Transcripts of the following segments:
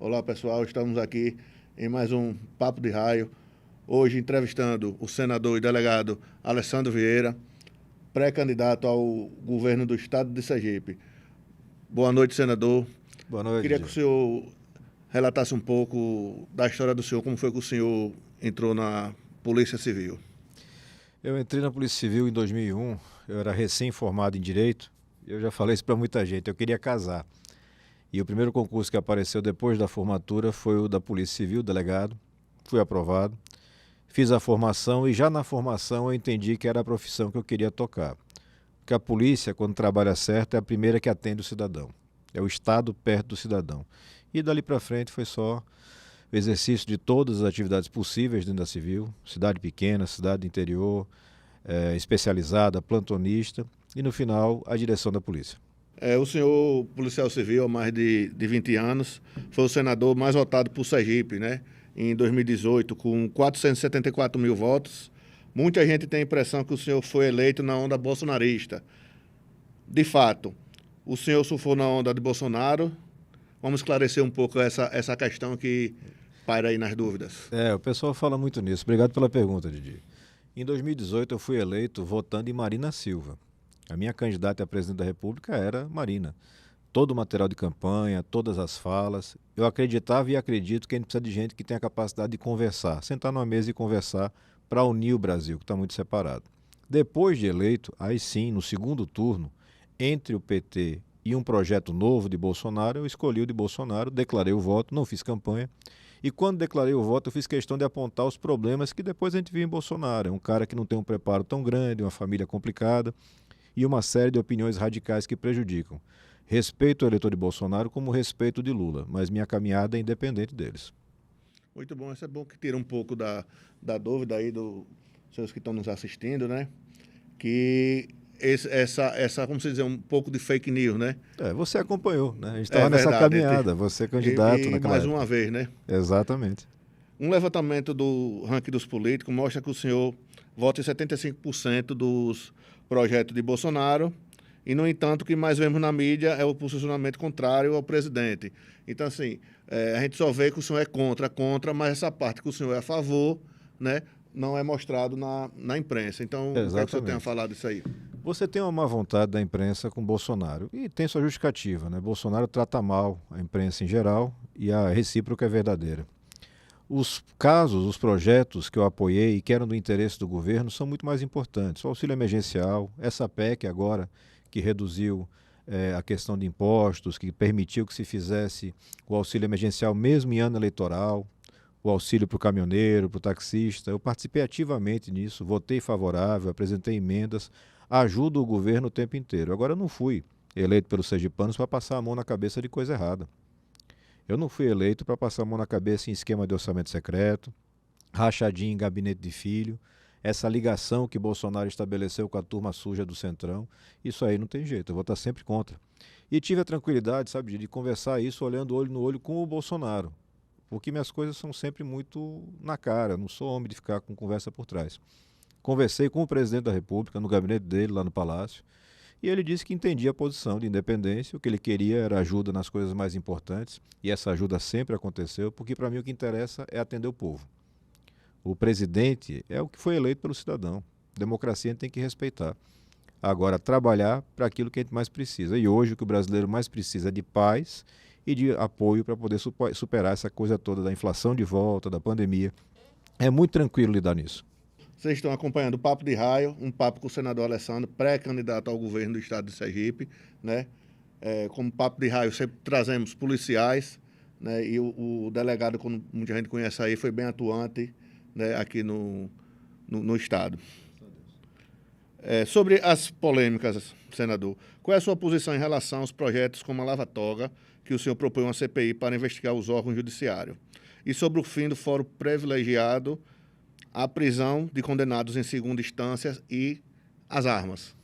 Olá pessoal, estamos aqui em mais um Papo de Raio, hoje entrevistando o senador e delegado Alessandro Vieira, pré-candidato ao governo do estado de Sergipe. Boa noite, senador. Boa noite. Queria que o senhor relatasse um pouco da história do senhor, como foi que o senhor entrou na Polícia Civil. Eu entrei na Polícia Civil em 2001, eu era recém-formado em Direito, eu já falei isso para muita gente, eu queria casar. E o primeiro concurso que apareceu depois da formatura foi o da Polícia Civil, delegado, fui aprovado, fiz a formação e já na formação eu entendi que era a profissão que eu queria tocar. Porque a polícia, quando trabalha certo, é a primeira que atende o cidadão, é o Estado perto do cidadão. E dali para frente foi só o exercício de todas as atividades possíveis dentro da civil, cidade pequena, cidade interior, especializada, plantonista e no final a direção da polícia. O senhor, policial civil há mais de 20 anos, foi o senador mais votado por Sergipe, né? Em 2018, com 474 mil votos. Muita gente tem a impressão que o senhor foi eleito na onda bolsonarista. De fato, o senhor surfou na onda de Bolsonaro. Vamos esclarecer um pouco essa questão que paira aí nas dúvidas. O pessoal fala muito nisso. Obrigado pela pergunta, Didi. Em 2018 eu fui eleito votando em Marina Silva. A minha candidata a presidente da República era Marina. Todo o material de campanha, todas as falas. Eu acreditava e acredito que a gente precisa de gente que tenha a capacidade de conversar, sentar numa mesa e conversar para unir o Brasil, que está muito separado. Depois de eleito, aí sim, no segundo turno, entre o PT e um projeto novo de Bolsonaro, eu escolhi o de Bolsonaro, declarei o voto, não fiz campanha. E quando declarei o voto, eu fiz questão de apontar os problemas que depois a gente viu em Bolsonaro. É um cara que não tem um preparo tão grande, uma família complicada e uma série de opiniões radicais que prejudicam. Respeito o eleitor de Bolsonaro como respeito de Lula, mas minha caminhada é independente deles. Muito bom, isso é bom que tira um pouco da dúvida aí dos seus que estão nos assistindo, né? Que como se dizer, um pouco de fake news, né? Você acompanhou, né? A gente estava nessa caminhada, você é candidato naquela mais época. uma vez, né? Exatamente. Um levantamento do ranking dos políticos mostra que o senhor vota em 75% dos projetos de Bolsonaro e, no entanto, o que mais vemos na mídia é o posicionamento contrário ao presidente. Então, assim, a gente só vê que o senhor é contra, mas essa parte que o senhor é a favor, né, não é mostrado na imprensa. Então, Exatamente. O que é que o senhor tem a falar disso aí? Você tem uma má vontade da imprensa com Bolsonaro e tem sua justificativa, né? Bolsonaro trata mal a imprensa em geral e a recíproca é verdadeira. Os casos, os projetos que eu apoiei e que eram do interesse do governo são muito mais importantes. O auxílio emergencial, essa PEC agora que reduziu a questão de impostos, que permitiu que se fizesse o auxílio emergencial mesmo em ano eleitoral, o auxílio para o caminhoneiro, para o taxista. Eu participei ativamente nisso, votei favorável, apresentei emendas, ajudo o governo o tempo inteiro. Agora eu não fui eleito pelos sergipanos para passar a mão na cabeça de coisa errada. Eu não fui eleito para passar a mão na cabeça em esquema de orçamento secreto, rachadinha em gabinete de filho, essa ligação que Bolsonaro estabeleceu com a turma suja do Centrão. Isso aí não tem jeito, eu vou estar sempre contra. E tive a tranquilidade, sabe, de conversar isso olhando olho no olho com o Bolsonaro, porque minhas coisas são sempre muito na cara, eu não sou homem de ficar com conversa por trás. Conversei com o presidente da República, no gabinete dele, lá no Palácio, e ele disse que entendia a posição de independência, o que ele queria era ajuda nas coisas mais importantes, e essa ajuda sempre aconteceu, porque para mim o que interessa é atender o povo. O presidente é o que foi eleito pelo cidadão. Democracia a gente tem que respeitar. Agora, trabalhar para aquilo que a gente mais precisa. E hoje o que o brasileiro mais precisa é de paz e de apoio para poder superar essa coisa toda da inflação de volta, da pandemia. É muito tranquilo lidar nisso. Vocês estão acompanhando o Papo de Raio, um papo com o senador Alessandro, pré-candidato ao governo do estado de Sergipe, né? Como Papo de Raio, sempre trazemos policiais, né? E o delegado, como muita gente conhece aí, foi bem atuante, né? Aqui no estado. Sobre as polêmicas, senador, qual é a sua posição em relação aos projetos como a Lava Toga, que o senhor propõe uma CPI para investigar os órgãos judiciários? E sobre o fim do fórum privilegiado, a prisão de condenados em segunda instância e as armas?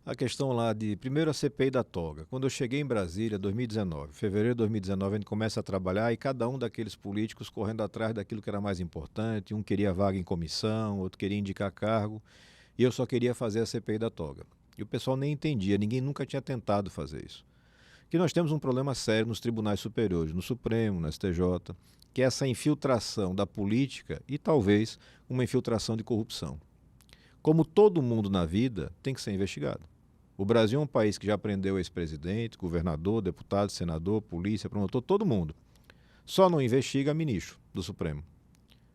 A questão lá primeiro a CPI da toga. Quando eu cheguei em Brasília, 2019, fevereiro de 2019, a gente começa a trabalhar e cada um daqueles políticos correndo atrás daquilo que era mais importante. Um queria vaga em comissão, outro queria indicar cargo, e eu só queria fazer a CPI da toga. E o pessoal nem entendia, ninguém nunca tinha tentado fazer isso. que nós temos um problema sério nos tribunais superiores, no Supremo, no STJ, que é essa infiltração da política e talvez uma infiltração de corrupção. Como todo mundo na vida, tem que ser investigado. O Brasil é um país que já prendeu ex-presidente, governador, deputado, senador, polícia, promotor, todo mundo. Só não investiga ministro do Supremo,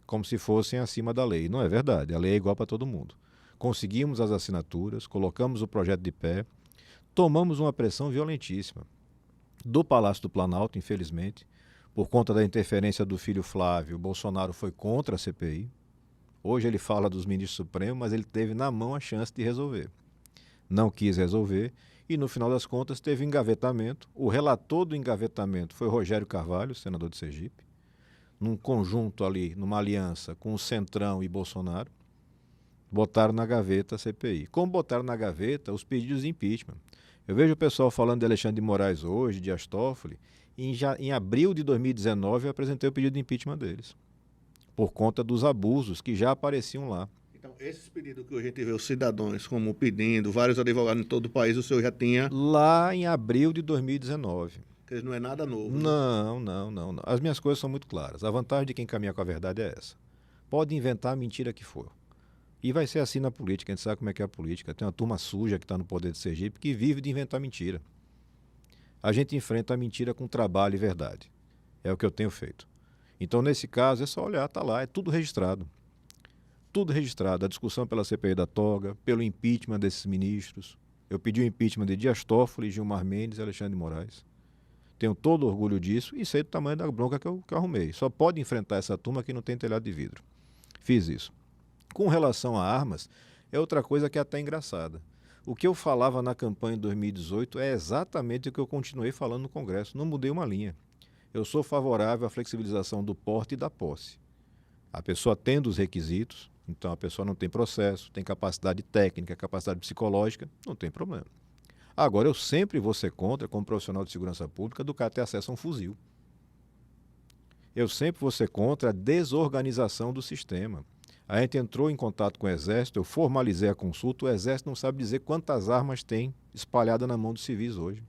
como se fossem acima da lei. Não é verdade, a lei é igual para todo mundo. Conseguimos as assinaturas, colocamos o projeto de pé, tomamos uma pressão violentíssima do Palácio do Planalto, infelizmente, por conta da interferência do filho Flávio. Bolsonaro foi contra a CPI. Hoje ele fala dos ministros supremos, mas ele teve na mão a chance de resolver. Não quis resolver e, no final das contas, teve engavetamento. O relator do engavetamento foi Rogério Carvalho, senador de Sergipe, num conjunto ali, numa aliança com o Centrão e Bolsonaro, botaram na gaveta a CPI. Como botaram na gaveta os pedidos de impeachment. Eu vejo o pessoal falando de Alexandre de Moraes hoje, de Dias Toffoli. Em abril de 2019 eu apresentei o pedido de impeachment deles, por conta dos abusos que já apareciam lá. Então, esses pedidos que a gente vê os cidadãos como pedindo, vários advogados em todo o país, o senhor já tinha... Lá em abril de 2019. Porque não é nada novo. Não, não, não, não. As minhas coisas são muito claras. A vantagem de quem caminha com a verdade é essa. Pode inventar a mentira que for. E vai ser assim na política, a gente sabe como é que é a política. Tem uma turma suja que está no poder de Sergipe que vive de inventar mentira. A gente enfrenta a mentira com trabalho e verdade. É o que eu tenho feito. Então, nesse caso, é só olhar, está lá, é tudo registrado. Tudo registrado. A discussão pela CPI da toga, pelo impeachment desses ministros. Eu pedi o impeachment de Dias Toffoli, Gilmar Mendes e Alexandre de Moraes. Tenho todo orgulho disso e sei do tamanho da bronca que eu arrumei. Só pode enfrentar essa turma que não tem telhado de vidro. Fiz isso. Com relação a armas, é outra coisa que é até engraçada. O que eu falava na campanha em 2018 é exatamente o que eu continuei falando no Congresso. Não mudei uma linha. Eu sou favorável à flexibilização do porte e da posse. A pessoa tendo os requisitos, então a pessoa não tem processo, tem capacidade técnica, capacidade psicológica, não tem problema. Agora, eu sempre vou ser contra, como profissional de segurança pública, do cara ter acesso a um fuzil. Eu sempre vou ser contra a desorganização do sistema. A gente entrou em contato com o Exército, eu formalizei a consulta, o Exército não sabe dizer quantas armas tem espalhadas na mão dos civis hoje.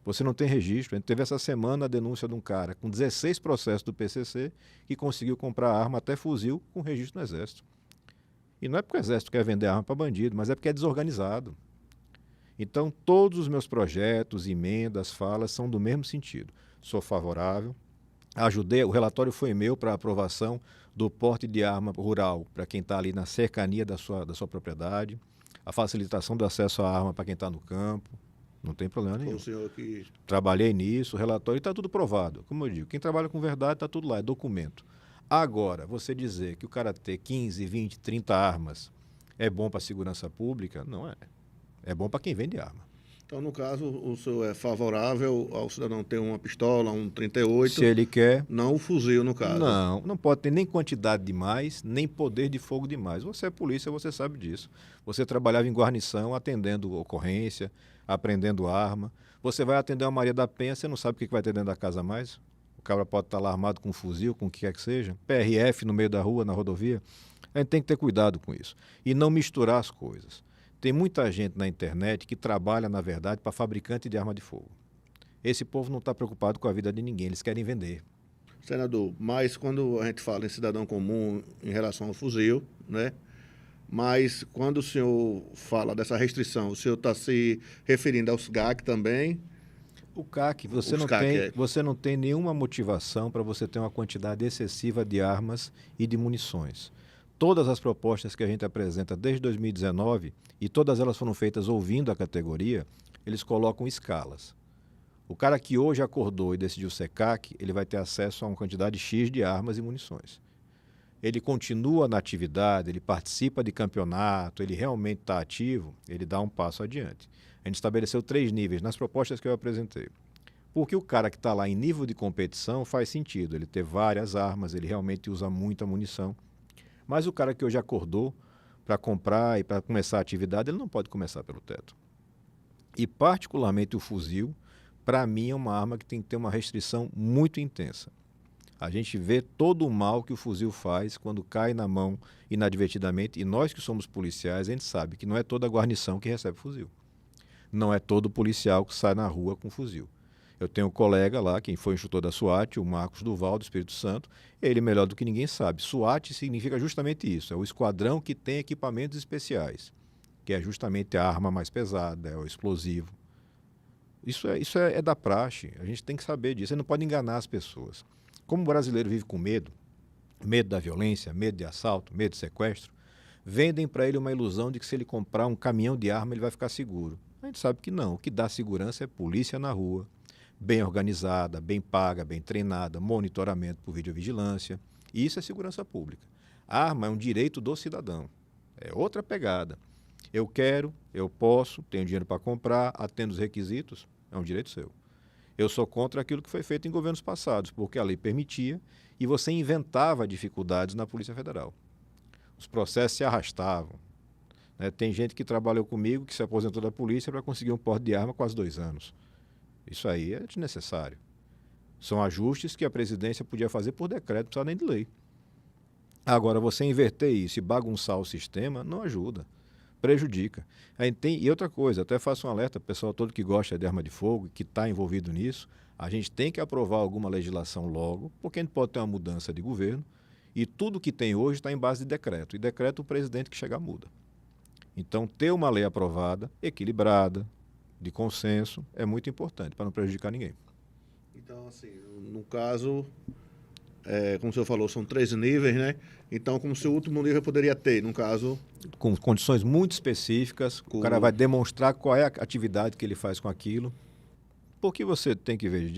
Você não tem registro. A gente teve essa semana a denúncia de um cara com 16 processos do PCC que conseguiu comprar arma, até fuzil, com registro no Exército. E não é porque o Exército quer vender arma para bandido, mas é porque é desorganizado. Então, todos os meus projetos, emendas, falas são do mesmo sentido. Sou favorável. Ajudei, o relatório foi meu para aprovação do porte de arma rural para quem está ali na cercania da sua propriedade, a facilitação do acesso à arma para quem está no campo, não tem problema nenhum. O senhor que... Trabalhei nisso, o relatório está tudo provado. Como eu digo, quem trabalha com verdade está tudo lá, é documento. Agora, você dizer que o cara ter 15, 20, 30 armas é bom para a segurança pública, não é. É bom para quem vende arma. Então, no caso, o senhor é favorável ao cidadão ter uma pistola, um 38? Se ele quer... Não o fuzil, no caso. Não, não pode ter nem quantidade demais, nem poder de fogo demais. Você é polícia, você sabe disso. Você trabalhava em guarnição, atendendo ocorrência, aprendendo arma. Você vai atender uma Maria da Penha, você não sabe o que vai ter dentro da casa mais. O cara pode estar lá armado com um fuzil, com o que quer que seja. PRF no meio da rua, na rodovia. A gente tem que ter cuidado com isso. E não misturar as coisas. Tem muita gente na internet que trabalha, na verdade, para fabricante de arma de fogo. Esse povo não está preocupado com a vida de ninguém, eles querem vender. Senador, mas quando a gente fala em cidadão comum em relação ao fuzil, né? Mas quando o senhor fala dessa restrição, o senhor está se referindo aos GAC também? O CAC, você não tem nenhuma motivação para você ter uma quantidade excessiva de armas e de munições. Todas as propostas que a gente apresenta desde 2019, e todas elas foram feitas ouvindo a categoria, eles colocam escalas. O cara que hoje acordou e decidiu ser CAC, ele vai ter acesso a uma quantidade X de armas e munições. Ele continua na atividade, ele participa de campeonato, ele realmente está ativo, ele dá um passo adiante. A gente estabeleceu 3 níveis nas propostas que eu apresentei. Porque o cara que está lá em nível de competição faz sentido, ele ter várias armas, ele realmente usa muita munição. Mas o cara que hoje acordou para comprar e para começar a atividade, ele não pode começar pelo teto. E particularmente o fuzil, para mim é uma arma que tem que ter uma restrição muito intensa. A gente vê todo o mal que o fuzil faz quando cai na mão inadvertidamente, e nós que somos policiais, a gente sabe que não é toda a guarnição que recebe fuzil. Não é todo policial que sai na rua com fuzil. Eu tenho um colega lá, quem foi instrutor da SWAT, o Marcos Duval, do Espírito Santo, ele melhor do que ninguém sabe. SWAT significa justamente isso, é o esquadrão que tem equipamentos especiais, que é justamente a arma mais pesada, é o explosivo. Isso é da praxe, a gente tem que saber disso, você não pode enganar as pessoas. Como o brasileiro vive com medo, medo da violência, medo de assalto, medo de sequestro, vendem para ele uma ilusão de que se ele comprar um caminhão de arma ele vai ficar seguro. A gente sabe que não, o que dá segurança é polícia na rua, bem organizada, bem paga, bem treinada, monitoramento por videovigilância. E isso é segurança pública. A arma é um direito do cidadão. É outra pegada. Eu quero, eu posso, tenho dinheiro para comprar, atendo os requisitos, é um direito seu. Eu sou contra aquilo que foi feito em governos passados, porque a lei permitia e você inventava dificuldades na Polícia Federal. Os processos se arrastavam. Né? Tem gente que trabalhou comigo, que se aposentou da polícia para conseguir um porte de arma quase 2 anos. Isso aí é desnecessário. São ajustes que a presidência podia fazer por decreto, não precisa nem de lei. Agora, você inverter isso e bagunçar o sistema não ajuda, prejudica. E outra coisa, até faço um alerta para o pessoal todo que gosta de arma de fogo, que está envolvido nisso, a gente tem que aprovar alguma legislação logo, porque a gente pode ter uma mudança de governo, e tudo que tem hoje está em base de decreto, e decreto o presidente que chegar muda. Então, ter uma lei aprovada, equilibrada, de consenso, é muito importante para não prejudicar ninguém. Então, assim, no caso, como o senhor falou, são 3 níveis, né? Então, como se o último nível poderia ter, no caso... Com condições muito específicas, o cara vai demonstrar qual é a atividade que ele faz com aquilo. Porque você tem que ver,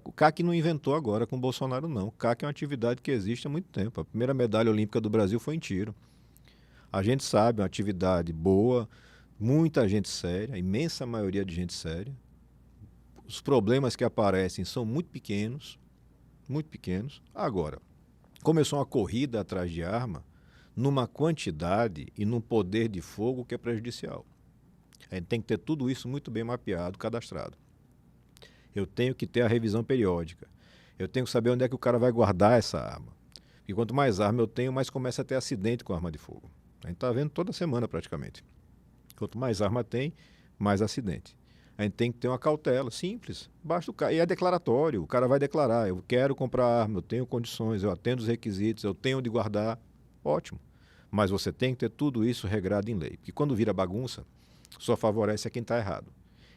o CAC não inventou agora com o Bolsonaro, não. O CAC é uma atividade que existe há muito tempo. A primeira medalha olímpica do Brasil foi em tiro. A gente sabe, é uma atividade boa, muita gente séria, a imensa maioria de gente séria. Os problemas que aparecem são muito pequenos, muito pequenos. Agora, começou uma corrida atrás de arma numa quantidade e num poder de fogo que é prejudicial. A gente tem que ter tudo isso muito bem mapeado, cadastrado. Eu tenho que ter a revisão periódica. Eu tenho que saber onde é que o cara vai guardar essa arma. E quanto mais arma eu tenho, mais começa a ter acidente com arma de fogo. A gente está vendo toda semana praticamente. Quanto mais arma tem, mais acidente. A gente tem que ter uma cautela simples. Basta o cara, e é declaratório. O cara vai declarar: eu quero comprar arma, eu tenho condições, eu atendo os requisitos, eu tenho onde guardar. Ótimo. Mas você tem que ter tudo isso regrado em lei. Porque quando vira bagunça, só favorece a quem está errado.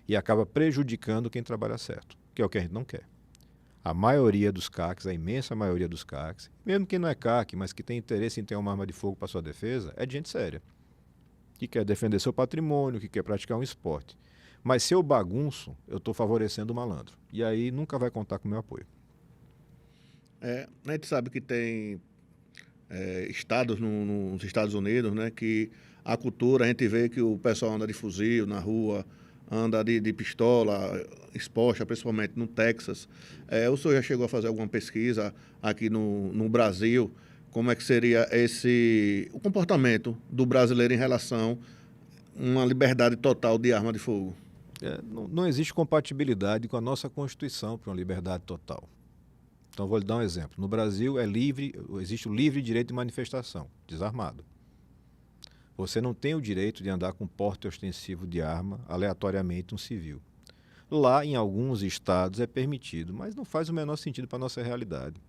E acaba prejudicando quem trabalha certo, que é o que a gente não quer. A maioria dos CACs, a imensa maioria dos CACs, mesmo quem não é CAC, mas que tem interesse em ter uma arma de fogo para sua defesa, é de gente séria. Que quer defender seu patrimônio, que quer praticar um esporte. Mas se eu bagunço, eu estou favorecendo o malandro. E aí nunca vai contar com o meu apoio. A gente sabe que tem estados nos Estados Unidos, né, que a cultura, a gente vê que o pessoal anda de fuzil na rua, anda de pistola exposta, principalmente no Texas. O senhor já chegou a fazer alguma pesquisa aqui no Brasil? Como é que seria o comportamento do brasileiro em relação a uma liberdade total de arma de fogo? Não existe compatibilidade com a nossa Constituição para uma liberdade total. Então, vou lhe dar um exemplo. No Brasil existe o livre direito de manifestação, desarmado. Você não tem o direito de andar com porte ostensivo de arma aleatoriamente um civil. Lá, em alguns estados, é permitido, mas não faz o menor sentido para a nossa realidade.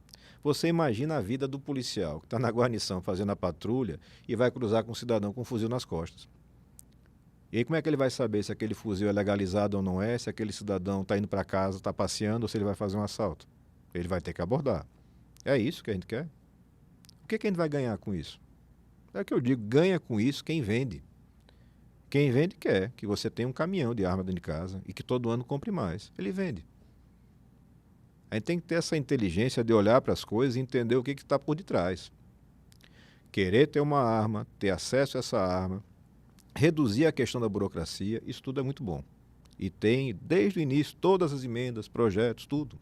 Você imagina a vida do policial que está na guarnição fazendo a patrulha e vai cruzar com um cidadão com um fuzil nas costas. E aí como é que ele vai saber se aquele fuzil é legalizado ou não é, se aquele cidadão está indo para casa, está passeando ou se ele vai fazer um assalto? Ele vai ter que abordar. É isso que a gente quer? O que a gente vai ganhar com isso? É o que eu digo, ganha com isso quem vende. Quem vende quer que você tenha um caminhão de arma dentro de casa e que todo ano compre mais. Ele vende. A gente tem que ter essa inteligência de olhar para as coisas e entender o que está por detrás. Querer ter uma arma, ter acesso a essa arma, reduzir a questão da burocracia, isso tudo é muito bom. E tem, desde o início, todas as emendas, projetos, tudo.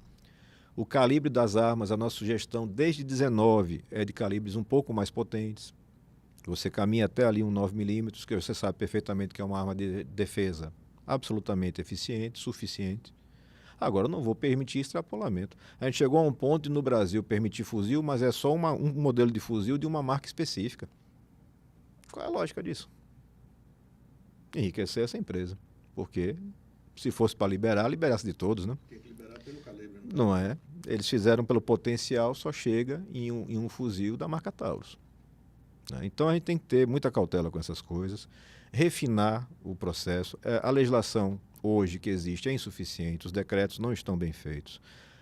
O calibre das armas, a nossa sugestão desde 19 é de calibres um pouco mais potentes. Você caminha até ali um 9mm, que você sabe perfeitamente que é uma arma de defesa absolutamente eficiente, suficiente. Agora, eu não vou permitir extrapolamento. A gente chegou a um ponto de, no Brasil, permitir fuzil, mas é só um modelo de fuzil de uma marca específica. Qual é a lógica disso? Enriquecer essa empresa. Porque, se fosse para liberar, liberasse de todos, né? Tem que liberar Não é? Eles fizeram pelo potencial, só chega em um fuzil da marca Taurus. Né? Então a gente tem que ter muita cautela com essas coisas, refinar o processo. A legislação hoje que existe é insuficiente, os decretos não estão bem feitos.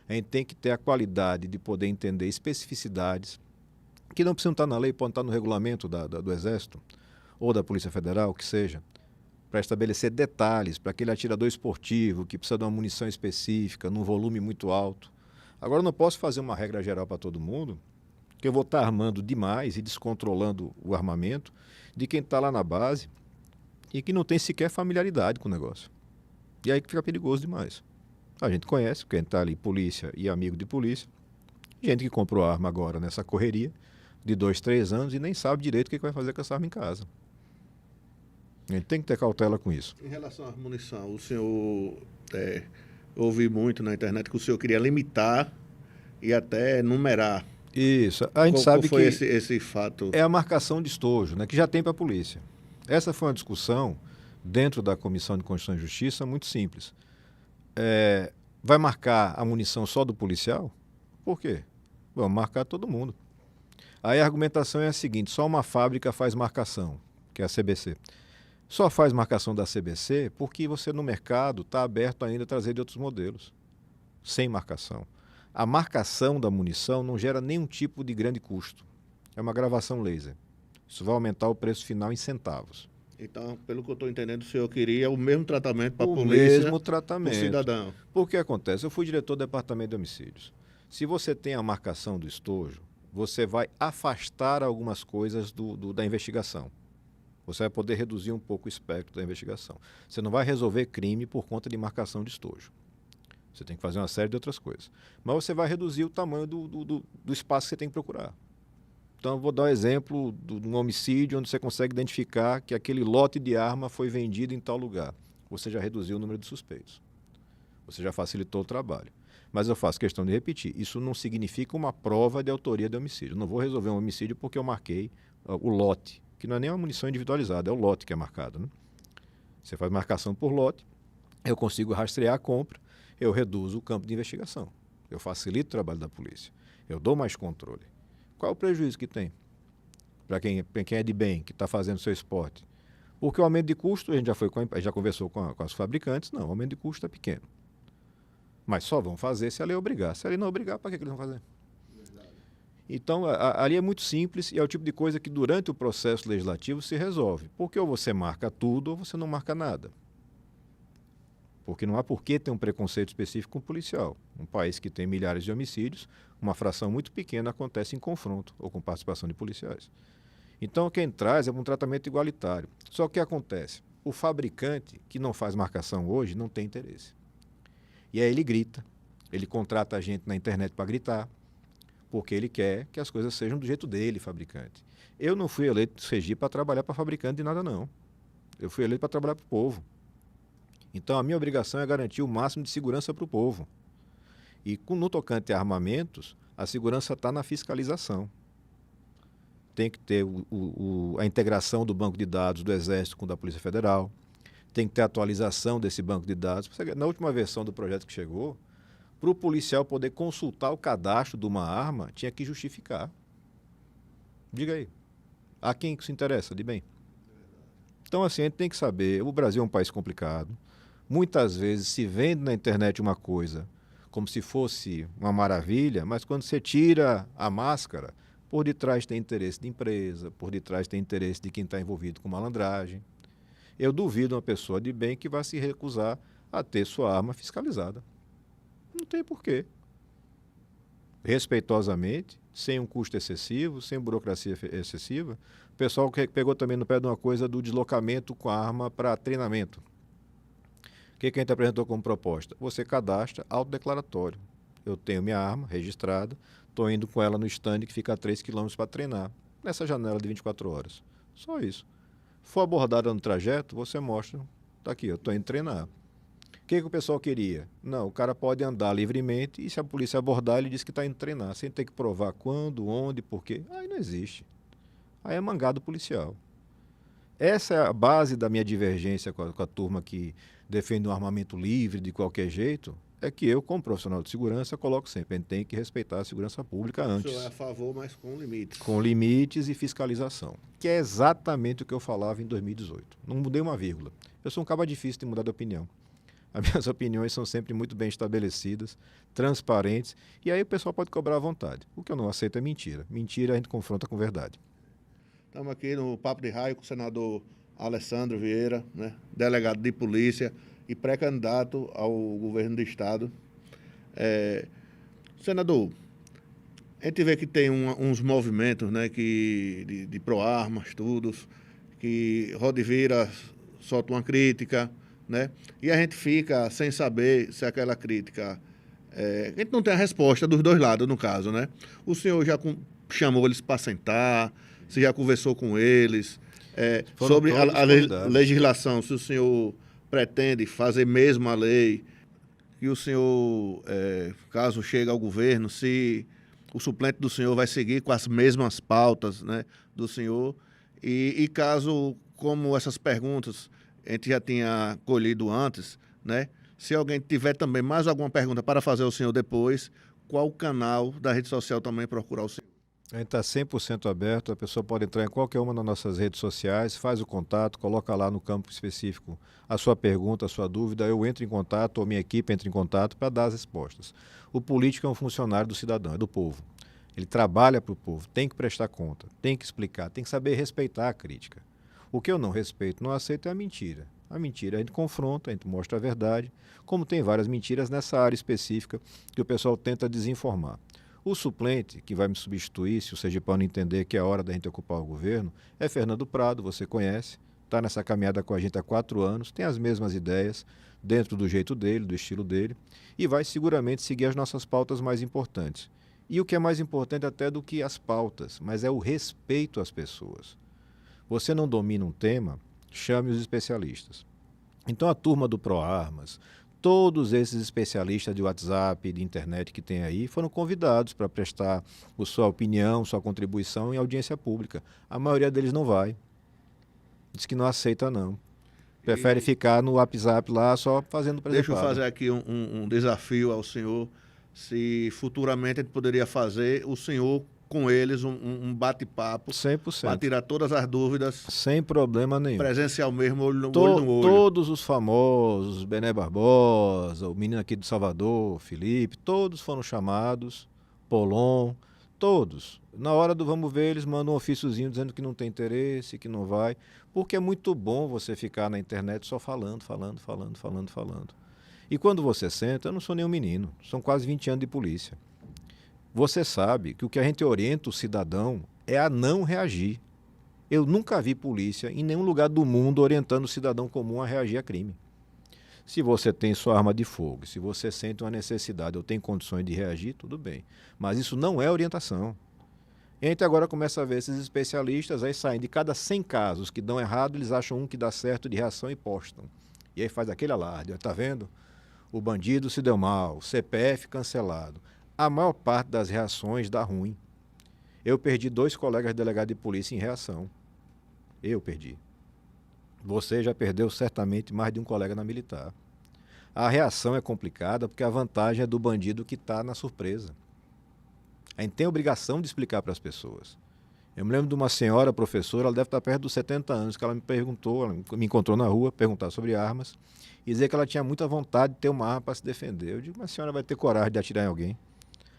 A gente tem que ter a qualidade de poder entender especificidades que não precisam estar na lei, podem estar no regulamento do Exército ou da Polícia Federal, que seja, para estabelecer detalhes para aquele atirador esportivo que precisa de uma munição específica, num volume muito alto. Agora, eu não posso fazer uma regra geral para todo mundo, que eu vou estar armando demais e descontrolando o armamento de quem está lá na base e que não tem sequer familiaridade com o negócio. E aí que fica perigoso demais. A gente conhece, quem está ali, polícia e amigo de polícia, gente que comprou arma agora nessa correria de 2, 3 anos e nem sabe direito o que vai fazer com essa arma em casa. A gente tem que ter cautela com isso. Em relação à munição, o senhor ouvi muito na internet que o senhor queria limitar e até numerar. Isso. A gente Qual sabe foi que esse fato? é a marcação de estojo, né, que já tem para a polícia. Essa foi uma discussão dentro da Comissão de Constituição e Justiça muito simples. Vai marcar a munição só do policial? Por quê? Vamos marcar todo mundo. Aí a argumentação é a seguinte: só uma fábrica faz marcação, que é a CBC. Só faz marcação da CBC porque você no mercado está aberto ainda a trazer de outros modelos, sem marcação. A marcação da munição não gera nenhum tipo de grande custo. É uma gravação laser. Isso vai aumentar o preço final em centavos. Então, pelo que eu estou entendendo, o senhor queria o mesmo tratamento para a polícia, o mesmo tratamento. para o cidadão. Por que acontece? Eu fui diretor do Departamento de Homicídios. Se você tem a marcação do estojo, você vai afastar algumas coisas da investigação. Você vai poder reduzir um pouco o espectro da investigação. Você não vai resolver crime por conta de marcação de estojo. Você tem que fazer uma série de outras coisas. Mas você vai reduzir o tamanho do espaço que você tem que procurar. Então, eu vou dar um exemplo de um homicídio onde você consegue identificar que aquele lote de arma foi vendido em tal lugar. Você já reduziu o número de suspeitos. Você já facilitou o trabalho. Mas eu faço questão de repetir, isso não significa uma prova de autoria de homicídio. Eu não vou resolver um homicídio porque eu marquei o lote, que não é nem uma munição individualizada, é o lote que é marcado. Né? Você faz marcação por lote, eu consigo rastrear a compra, eu reduzo o campo de investigação. Eu facilito o trabalho da polícia. Eu dou mais controle. Qual é o prejuízo que tem? Para quem é de bem, que está fazendo seu esporte. Porque o aumento de custo, a gente já conversou com os fabricantes, não, o aumento de custo é pequeno. Mas só vão fazer se a lei obrigar. Se a lei não obrigar, para que eles vão fazer? Então, ali é muito simples e é o tipo de coisa que durante o processo legislativo se resolve. Porque ou você marca tudo ou você não marca nada. Porque não há por que ter um preconceito específico com o policial. Um país que tem milhares de homicídios, uma fração muito pequena acontece em confronto ou com participação de policiais. Então, quem traz é um tratamento igualitário. Só que o que acontece? O fabricante que não faz marcação hoje não tem interesse. E aí ele grita, ele contrata a gente na internet para gritar, porque ele quer que as coisas sejam do jeito dele, fabricante. Eu não fui eleito do Sergipe para trabalhar para fabricante de nada, não. Eu fui eleito para trabalhar para o povo. Então, a minha obrigação é garantir o máximo de segurança para o povo. E no tocante a armamentos, a segurança está na fiscalização. Tem que ter a integração do banco de dados do Exército com o da Polícia Federal. Tem que ter atualização desse banco de dados. Na última versão do projeto que chegou, para o policial poder consultar o cadastro de uma arma, tinha que justificar. Diga aí. A quem que se interessa de bem? Então, assim, a gente tem que saber, o Brasil é um país complicado. Muitas vezes se vende na internet uma coisa como se fosse uma maravilha, mas quando você tira a máscara, por detrás tem interesse de empresa, por detrás tem interesse de quem está envolvido com malandragem. Eu duvido uma pessoa de bem que vai se recusar a ter sua arma fiscalizada. Não tem porquê. Respeitosamente, sem um custo excessivo, sem burocracia excessiva. O pessoal que pegou também no pé de uma coisa do deslocamento com a arma para treinamento. O que a gente apresentou como proposta? Você cadastra autodeclaratório. Eu tenho minha arma registrada, estou indo com ela no stand que fica a 3 quilômetros para treinar, nessa janela de 24 horas. Só isso. For abordada no trajeto, você mostra, está aqui, eu estou indo treinar. O que o pessoal queria? Não, o cara pode andar livremente e se a polícia abordar, ele diz que está indo treinar, sem ter que provar quando, onde, por quê. Aí não existe. Aí é mangado policial. Essa é a base da minha divergência com a turma que defende um armamento livre de qualquer jeito. é que eu, como profissional de segurança, coloco sempre, a gente tem que respeitar a segurança pública O antes. senhor é a favor, mas com limites. Com limites e fiscalização, que é exatamente o que eu falava em 2018. Não mudei uma vírgula. Eu sou um cara difícil de mudar de opinião. As minhas opiniões são sempre muito bem estabelecidas, transparentes, e aí o pessoal pode cobrar à vontade. O que eu não aceito é mentira. Mentira a gente confronta com verdade. Estamos aqui no Papo de Raio com o senador Alessandro Vieira, né, delegado de polícia e pré-candidato ao governo do estado. Senador, a gente vê que tem uns movimentos, né, de pró-armas, todos, que Roda e Vira solta uma crítica, né, e a gente fica sem saber se aquela crítica... a gente não tem a resposta dos dois lados, no caso, né? O senhor já chamou eles para sentar, você já conversou com eles, sobre a legislação, se o senhor pretende fazer mesmo a lei, e o senhor, caso chegue ao governo, se o suplente do senhor vai seguir com as mesmas pautas, né, do senhor, e caso, como essas perguntas a gente já tinha colhido antes, né, se alguém tiver também mais alguma pergunta para fazer ao senhor depois, qual canal da rede social também procurar o senhor? A gente está 100% aberto, a pessoa pode entrar em qualquer uma das nossas redes sociais, faz o contato, coloca lá no campo específico a sua pergunta, a sua dúvida, eu entro em contato, ou minha equipe entra em contato para dar as respostas. O político é um funcionário do cidadão, é do povo. Ele trabalha para o povo, tem que prestar conta, tem que explicar, tem que saber respeitar a crítica. O que eu não respeito, não aceito é a mentira. A mentira a gente confronta, a gente mostra a verdade, como tem várias mentiras nessa área específica que o pessoal tenta desinformar. O suplente, que vai me substituir, se o sergipano entender que é hora da gente ocupar o governo, é Fernando Prado, você conhece, está nessa caminhada com a gente há 4 anos, tem as mesmas ideias, dentro do jeito dele, do estilo dele, e vai seguramente seguir as nossas pautas mais importantes. E o que é mais importante até do que as pautas, mas é o respeito às pessoas. Você não domina um tema, chame os especialistas. Então a turma do ProArmas, todos esses especialistas de WhatsApp, de internet que tem aí, foram convidados para prestar a sua opinião, sua contribuição em audiência pública. A maioria deles não vai. Diz que não aceita, não. Prefere ficar no WhatsApp lá só fazendo presepada. Deixa eu fazer aqui um desafio ao senhor, se futuramente a gente poderia fazer o senhor com eles um bate-papo 100%. Para tirar todas as dúvidas. Sem problema nenhum. Presencial mesmo, olho no olho. Todos os famosos, Bené Barbosa, o menino aqui de Salvador, Felipe, todos foram chamados, Polon, todos. Na hora do vamos ver, eles mandam um ofíciozinho dizendo que não tem interesse, que não vai, porque é muito bom você ficar na internet só falando. E quando você senta, eu não sou nenhum menino, são quase 20 anos de polícia. Você sabe que o que a gente orienta o cidadão é a não reagir. Eu nunca vi polícia em nenhum lugar do mundo orientando o cidadão comum a reagir a crime. Se você tem sua arma de fogo, se você sente uma necessidade ou tem condições de reagir, tudo bem. Mas isso não é orientação. E a gente agora começa a ver esses especialistas, aí saem de cada 100 casos que dão errado, eles acham um que dá certo de reação e postam. E aí faz aquele alarde, está vendo? O bandido se deu mal, CPF cancelado. A maior parte das reações dá ruim. Eu perdi 2 colegas delegados de polícia em reação. Eu perdi. Você já perdeu certamente mais de um colega na militar. A reação é complicada porque a vantagem é do bandido que está na surpresa. A gente tem a obrigação de explicar para as pessoas. Eu me lembro de uma senhora professora, ela deve estar perto dos 70 anos, que ela me perguntou, ela me encontrou na rua, perguntar sobre armas, e dizer que ela tinha muita vontade de ter uma arma para se defender. Eu digo, mas a senhora vai ter coragem de atirar em alguém?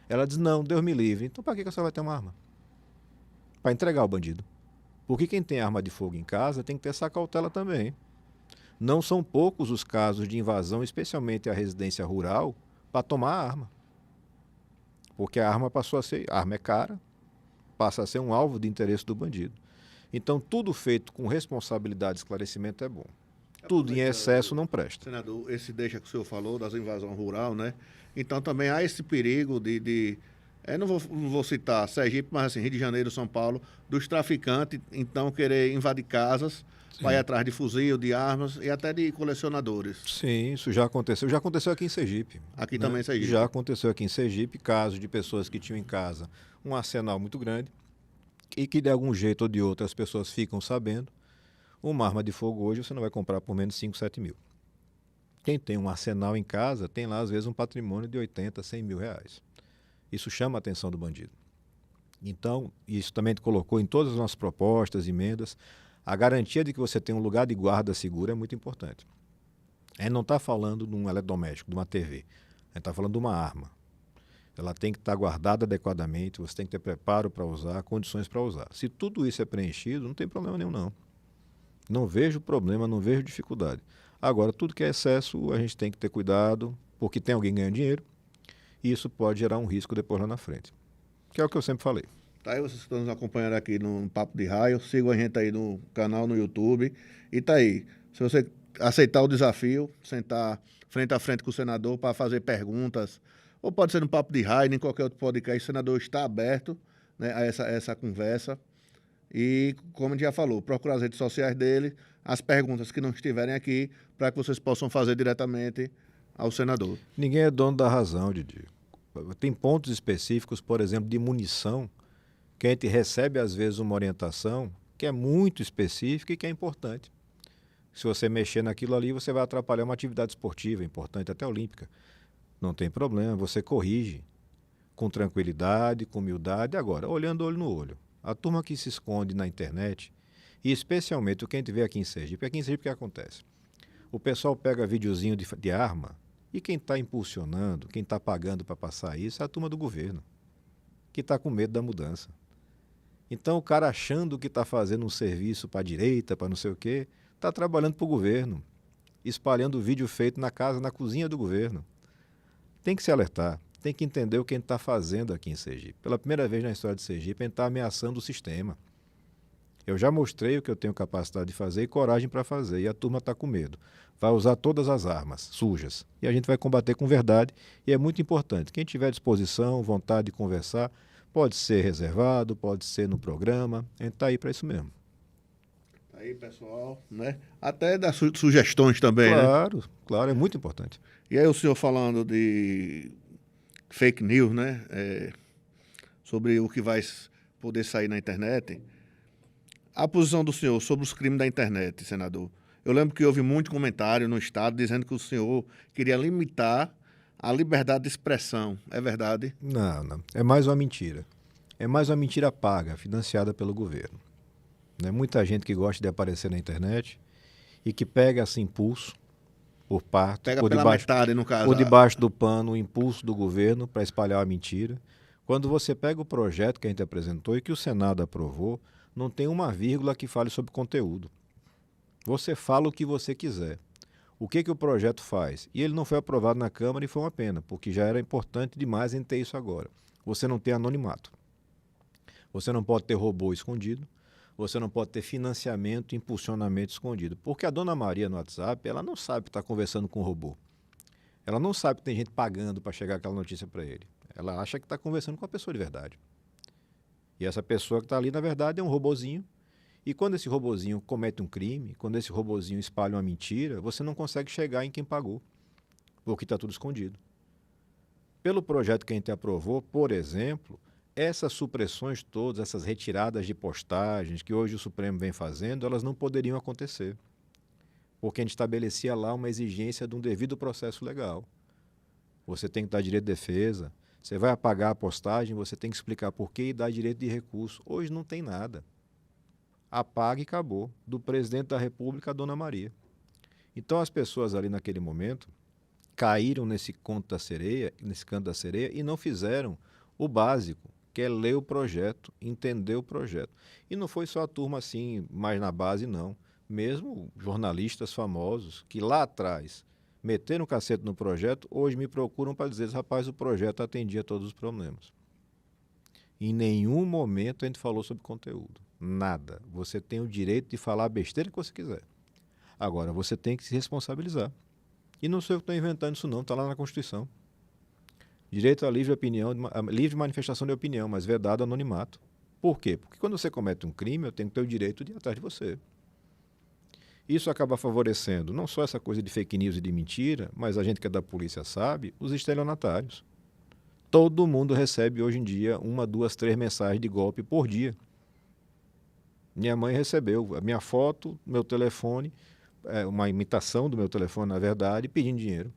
Ela diz, não, Deus me livre. Então para que a senhora vai ter uma arma? Para entregar o bandido. Porque quem tem arma de fogo em casa tem que ter essa cautela também. Não são poucos os casos de invasão, especialmente à residência rural, para tomar a arma. Porque a arma passou a ser, a arma é cara, passa a ser um alvo de interesse do bandido. Então tudo feito com responsabilidade e esclarecimento é bom. Tudo em excesso não presta. Senador, esse deixa que o senhor falou das invasões rural, né? Então também há esse perigo não vou citar Sergipe, mas assim, Rio de Janeiro, São Paulo, dos traficantes, então, querer invadir casas, para ir atrás de fuzil, de armas e até de colecionadores. Sim, isso já aconteceu. Já aconteceu aqui em Sergipe. Aqui também em Sergipe. Já aconteceu aqui em Sergipe, casos de pessoas que tinham em casa um arsenal muito grande e que de algum jeito ou de outro as pessoas ficam sabendo. Uma arma de fogo hoje você não vai comprar por menos de 5, 7 mil. Quem tem um arsenal em casa tem lá, às vezes, um patrimônio de 80, 100 mil reais. Isso chama a atenção do bandido. Então, isso também a gente colocou em todas as nossas propostas, emendas. A garantia de que você tem um lugar de guarda seguro é muito importante. A gente não está falando de um eletrodoméstico, de uma TV. A gente está falando de uma arma. Ela tem que estar guardada adequadamente, você tem que ter preparo para usar, condições para usar. Se tudo isso é preenchido, não tem problema nenhum, não. Não vejo problema, não vejo dificuldade. Agora, tudo que é excesso, a gente tem que ter cuidado, porque tem alguém ganhando dinheiro, e isso pode gerar um risco depois lá na frente. Que é o que eu sempre falei. Tá aí, vocês que estão nos acompanhando aqui no Papo de Raio, sigam a gente aí no canal, no YouTube. E tá aí, se você aceitar o desafio, sentar frente a frente com o senador para fazer perguntas, ou pode ser no Papo de Raio, em qualquer outro podcast, o senador está aberto, né, a essa conversa. E, como a gente já falou, procura as redes sociais dele, as perguntas que não estiverem aqui, para que vocês possam fazer diretamente ao senador. Ninguém é dono da razão, Didi. Tem pontos específicos, por exemplo, de munição, que a gente recebe, às vezes, uma orientação que é muito específica e que é importante. Se você mexer naquilo ali, você vai atrapalhar uma atividade esportiva importante, até olímpica. Não tem problema, você corrige com tranquilidade, com humildade. Agora, olhando olho no olho. A turma que se esconde na internet, e especialmente o que a gente vê aqui em Sergipe, o que acontece? O pessoal pega videozinho de arma e quem está impulsionando, quem está pagando para passar isso é a turma do governo, que está com medo da mudança. Então o cara achando que está fazendo um serviço para a direita, para não sei o quê, está trabalhando para o governo, espalhando vídeo feito na casa, na cozinha do governo. Tem que se alertar. Tem que entender o que a gente está fazendo aqui em Sergipe. Pela primeira vez na história de Sergipe, a gente está ameaçando o sistema. Eu já mostrei o que eu tenho capacidade de fazer e coragem para fazer, e a turma está com medo. Vai usar todas as armas sujas. E a gente vai combater com verdade, e é muito importante. Quem tiver disposição, vontade de conversar, pode ser reservado, pode ser no programa, a gente está aí para isso mesmo. Aí, pessoal, né? Até das sugestões também, claro, né? Claro, é muito importante. E aí o senhor falando de fake news, né? Sobre o que vai poder sair na internet. A posição do senhor sobre os crimes da internet, senador. Eu lembro que houve muito comentário no Estado dizendo que o senhor queria limitar a liberdade de expressão. É verdade? Não. É mais uma mentira. É mais uma mentira paga, financiada pelo governo. Né? Muita gente que gosta de aparecer na internet e que pega esse impulso por parte, Pega por pela debaixo, metade, no caso. por debaixo do pano, o impulso do governo para espalhar a mentira. Quando você pega o projeto que a gente apresentou e que o Senado aprovou, não tem uma vírgula que fale sobre conteúdo. Você fala o que você quiser. O que o projeto faz? E ele não foi aprovado na Câmara e foi uma pena, porque já era importante demais em ter isso agora. Você não tem anonimato. Você não pode ter robô escondido. Você não pode ter financiamento e impulsionamento escondido. Porque a dona Maria no WhatsApp, ela não sabe que está conversando com o robô. Ela não sabe que tem gente pagando para chegar aquela notícia para ele. Ela acha que está conversando com a pessoa de verdade. E essa pessoa que está ali, na verdade, é um robozinho. E quando esse robozinho comete um crime, quando esse robozinho espalha uma mentira, você não consegue chegar em quem pagou, porque está tudo escondido. Pelo projeto que a gente aprovou, por exemplo, essas supressões todas, essas retiradas de postagens que hoje o Supremo vem fazendo, elas não poderiam acontecer, porque a gente estabelecia lá uma exigência de um devido processo legal. Você tem que dar direito de defesa, você vai apagar a postagem, você tem que explicar por quê e dar direito de recurso. Hoje não tem nada. Apaga e acabou. Do presidente da República à Dona Maria. Então as pessoas ali naquele momento caíram nesse canto da sereia e não fizeram o básico, que é ler o projeto, entender o projeto. E não foi só a turma assim, mais na base, não. Mesmo jornalistas famosos que lá atrás meteram o cacete no projeto, hoje me procuram para dizer, rapaz, o projeto atendia todos os problemas. Em nenhum momento a gente falou sobre conteúdo. Nada. Você tem o direito de falar a besteira que você quiser. Agora, você tem que se responsabilizar. E não sou eu que estou inventando isso não, está lá na Constituição. Direito à livre opinião, a livre manifestação de opinião, mas vedado anonimato. Por quê? Porque quando você comete um crime, eu tenho que ter o direito de ir atrás de você. Isso acaba favorecendo não só essa coisa de fake news e de mentira, mas a gente que é da polícia sabe, os estelionatários. Todo mundo recebe hoje em dia 1, 2, 3 mensagens de golpe por dia. Minha mãe recebeu a minha foto, meu telefone, uma imitação do meu telefone, na verdade, pedindo dinheiro.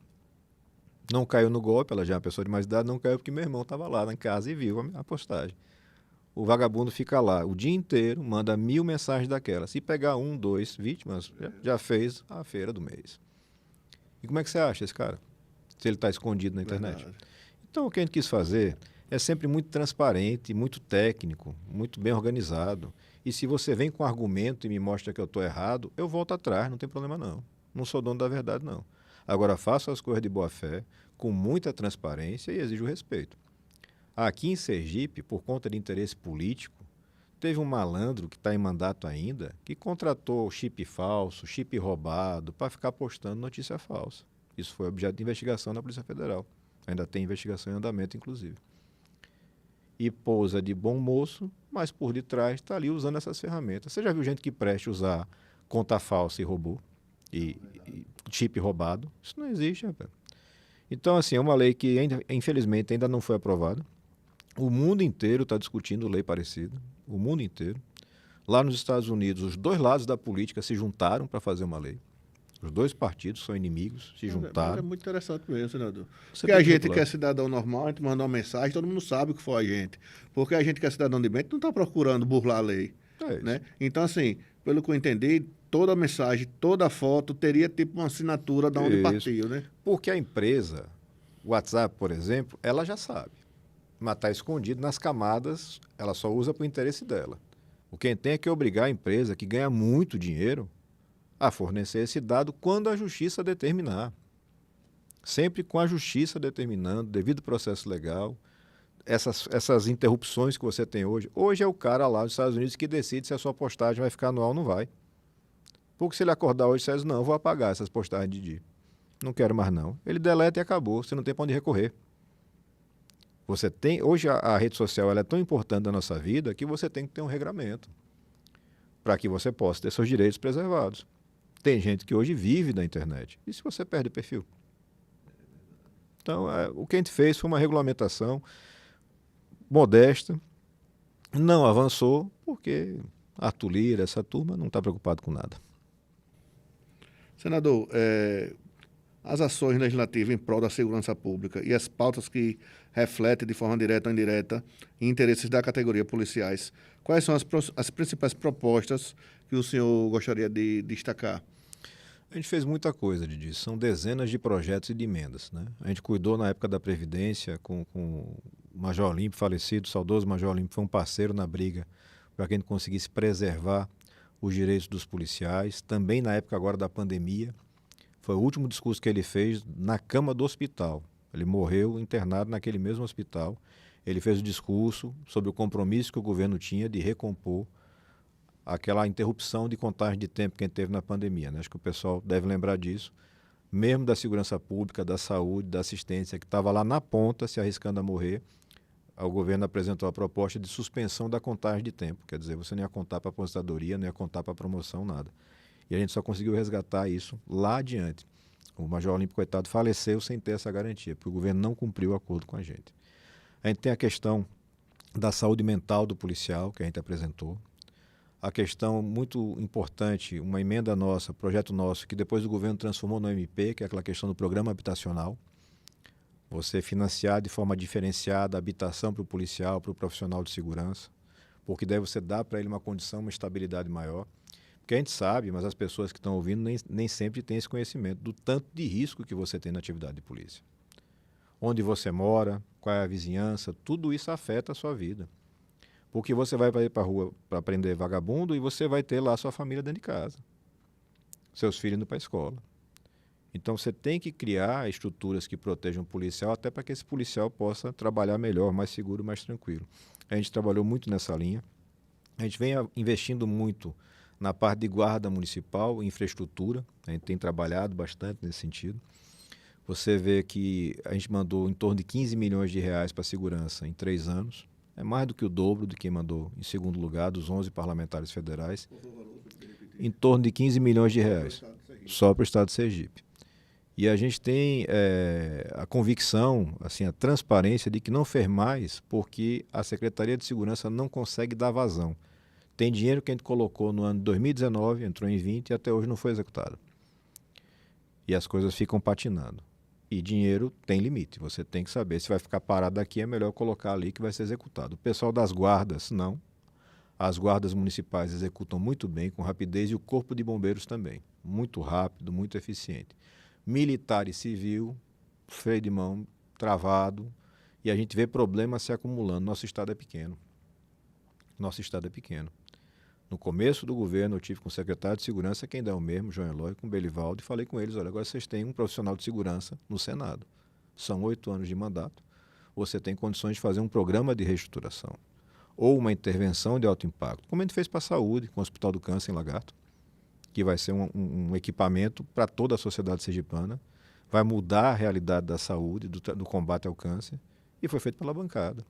Não caiu no golpe, ela já é uma pessoa de mais idade, não caiu porque meu irmão estava lá na casa e viu a postagem. O vagabundo fica lá o dia inteiro, manda 1000 mensagens daquela. Se pegar 1, 2 vítimas, já fez a feira do mês. E como é que você acha esse cara? Se ele está escondido na internet. Verdade. Então, o que a gente quis fazer é sempre muito transparente, muito técnico, muito bem organizado. E se você vem com argumento e me mostra que eu estou errado, eu volto atrás, não tem problema não. Não sou dono da verdade, não. Agora, faço as coisas de boa fé, com muita transparência e exijo respeito. Aqui em Sergipe, por conta de interesse político, teve um malandro que está em mandato ainda, que contratou chip falso, chip roubado, para ficar postando notícia falsa. Isso foi objeto de investigação na Polícia Federal. Ainda tem investigação em andamento, inclusive. E pousa de bom moço, mas por detrás está ali usando essas ferramentas. Você já viu gente que preste usar conta falsa e robô? E chip roubado? Isso não existe, rapaz. Então, assim, é uma lei que, infelizmente, ainda não foi aprovada. O mundo inteiro está discutindo lei parecida. O mundo inteiro. Lá nos Estados Unidos, os dois lados da política se juntaram para fazer uma lei. Os dois partidos são inimigos, se juntaram. É muito interessante mesmo, senador. Você Porque tem a que gente que regular. é cidadão normal, a gente manda uma mensagem, todo mundo sabe o que foi a gente. Porque a gente que é cidadão de bem não está procurando burlar a lei. É isso. Né? Então, assim, pelo que eu entendi, toda mensagem, toda foto teria tipo uma assinatura de onde Isso. partiu, né? Porque a empresa, o WhatsApp, por exemplo, ela já sabe. Mas está escondido nas camadas, ela só usa para o interesse dela. O que tem é que obrigar a empresa que ganha muito dinheiro a fornecer esse dado quando a justiça determinar. Sempre com a justiça determinando, devido ao processo legal, essas interrupções que você tem hoje. Hoje é o cara lá nos Estados Unidos que decide se a sua postagem vai ficar no ar ou não vai. Porque se ele acordar hoje e dizer, não, eu vou apagar essas postagens de dia. Não quero mais não. Ele deleta e acabou, você não tem para onde recorrer. Você tem, hoje a rede social ela é tão importante na nossa vida que você tem que ter um regramento para que você possa ter seus direitos preservados. Tem gente que hoje vive da internet. E se você perde o perfil? Então, o que a gente fez foi uma regulamentação modesta, não avançou, porque Arthur Lira, essa turma, não está preocupado com nada. Senador, as ações legislativas em prol da segurança pública e as pautas que refletem de forma direta ou indireta interesses da categoria policiais, quais são as principais propostas que o senhor gostaria de destacar? A gente fez muita coisa, Didi. São dezenas de projetos e de emendas, né? A gente cuidou na época da Previdência com o Major Olímpio, falecido, o saudoso Major Olímpio, foi um parceiro na briga para que a gente conseguisse preservar os direitos dos policiais. Também na época agora da pandemia, foi o último discurso que ele fez na cama do hospital. Ele morreu internado naquele mesmo hospital. Ele fez o discurso sobre o compromisso que o governo tinha de recompor aquela interrupção de contagem de tempo que a gente teve na pandemia, né? Acho que o pessoal deve lembrar disso. Mesmo da segurança pública, da saúde, da assistência, que estava lá na ponta, se arriscando a morrer, o governo apresentou a proposta de suspensão da contagem de tempo. Quer dizer, você não ia contar para a aposentadoria, não ia contar para a promoção, nada. E a gente só conseguiu resgatar isso lá adiante. O Major Olímpio, coitado, faleceu sem ter essa garantia, porque o governo não cumpriu o acordo com a gente. A gente tem a questão da saúde mental do policial, que a gente apresentou. A questão muito importante, uma emenda nossa, projeto nosso, que depois o governo transformou no MP, que é aquela questão do programa habitacional. Você financiar de forma diferenciada a habitação para o policial, para o profissional de segurança, porque daí você dá para ele uma condição, uma estabilidade maior. Porque a gente sabe, mas as pessoas que estão ouvindo nem sempre têm esse conhecimento do tanto de risco que você tem na atividade de polícia. Onde você mora, qual é a vizinhança, tudo isso afeta a sua vida. Porque você vai ir para a rua para prender vagabundo e você vai ter lá a sua família dentro de casa. Seus filhos indo para a escola. Então você tem que criar estruturas que protejam o policial até para que esse policial possa trabalhar melhor, mais seguro, mais tranquilo. A gente trabalhou muito nessa linha. A gente vem investindo muito na parte de guarda municipal, infraestrutura. A gente tem trabalhado bastante nesse sentido. Você vê que a gente mandou em torno de 15 milhões de reais para a segurança em 3 anos. É mais do que o dobro de quem mandou em segundo lugar, dos 11 parlamentares federais. Em torno de 15 milhões de reais, só para o estado de Sergipe. E a gente tem a convicção, assim, a transparência de que não fez mais porque a Secretaria de Segurança não consegue dar vazão. Tem dinheiro que a gente colocou no ano de 2019, entrou em 20 e até hoje não foi executado. e as coisas ficam patinando. E dinheiro tem limite, você tem que saber se vai ficar parado aqui, é melhor colocar ali que vai ser executado. O pessoal das guardas, não. As guardas municipais executam muito bem, com rapidez, e o corpo de bombeiros também. Muito rápido, muito eficiente. Militar e civil, freio de mão travado, e a gente vê problemas se acumulando. Nosso estado é pequeno. Nosso estado é pequeno. No começo do governo, eu tive com o secretário de Segurança, quem dá o mesmo, João Eloy, com o Belivaldo, e falei com eles, olha, agora vocês têm um profissional de segurança no Senado. São 8 anos de mandato. Você tem condições de fazer um programa de reestruturação ou uma intervenção de alto impacto, como a gente fez para a saúde, com o Hospital do Câncer em Lagarto, que vai ser um equipamento para toda a sociedade sergipana, vai mudar a realidade da saúde, do combate ao câncer, e foi feito pela bancada.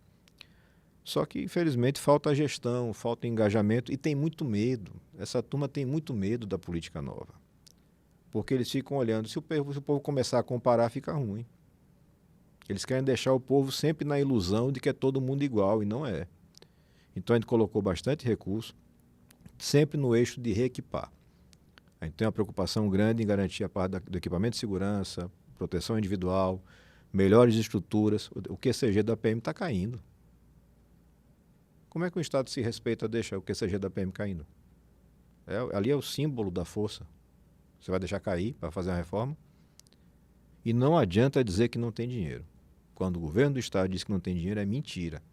Só que, infelizmente, falta gestão, falta engajamento e tem muito medo. Essa turma tem muito medo da política nova. Porque eles ficam olhando, se o povo começar a comparar, fica ruim. Eles querem deixar o povo sempre na ilusão de que é todo mundo igual, e não é. Então a gente colocou bastante recurso, sempre no eixo de reequipar. A gente tem uma preocupação grande em garantir a parte do equipamento de segurança, proteção individual, melhores estruturas. O QCG da PM está caindo. Como é que o Estado se respeita deixa o QCG da PM caindo? Ali é o símbolo da força. Você vai deixar cair para fazer uma reforma? E não adianta dizer que não tem dinheiro. Quando o governo do Estado diz que não tem dinheiro, é mentira.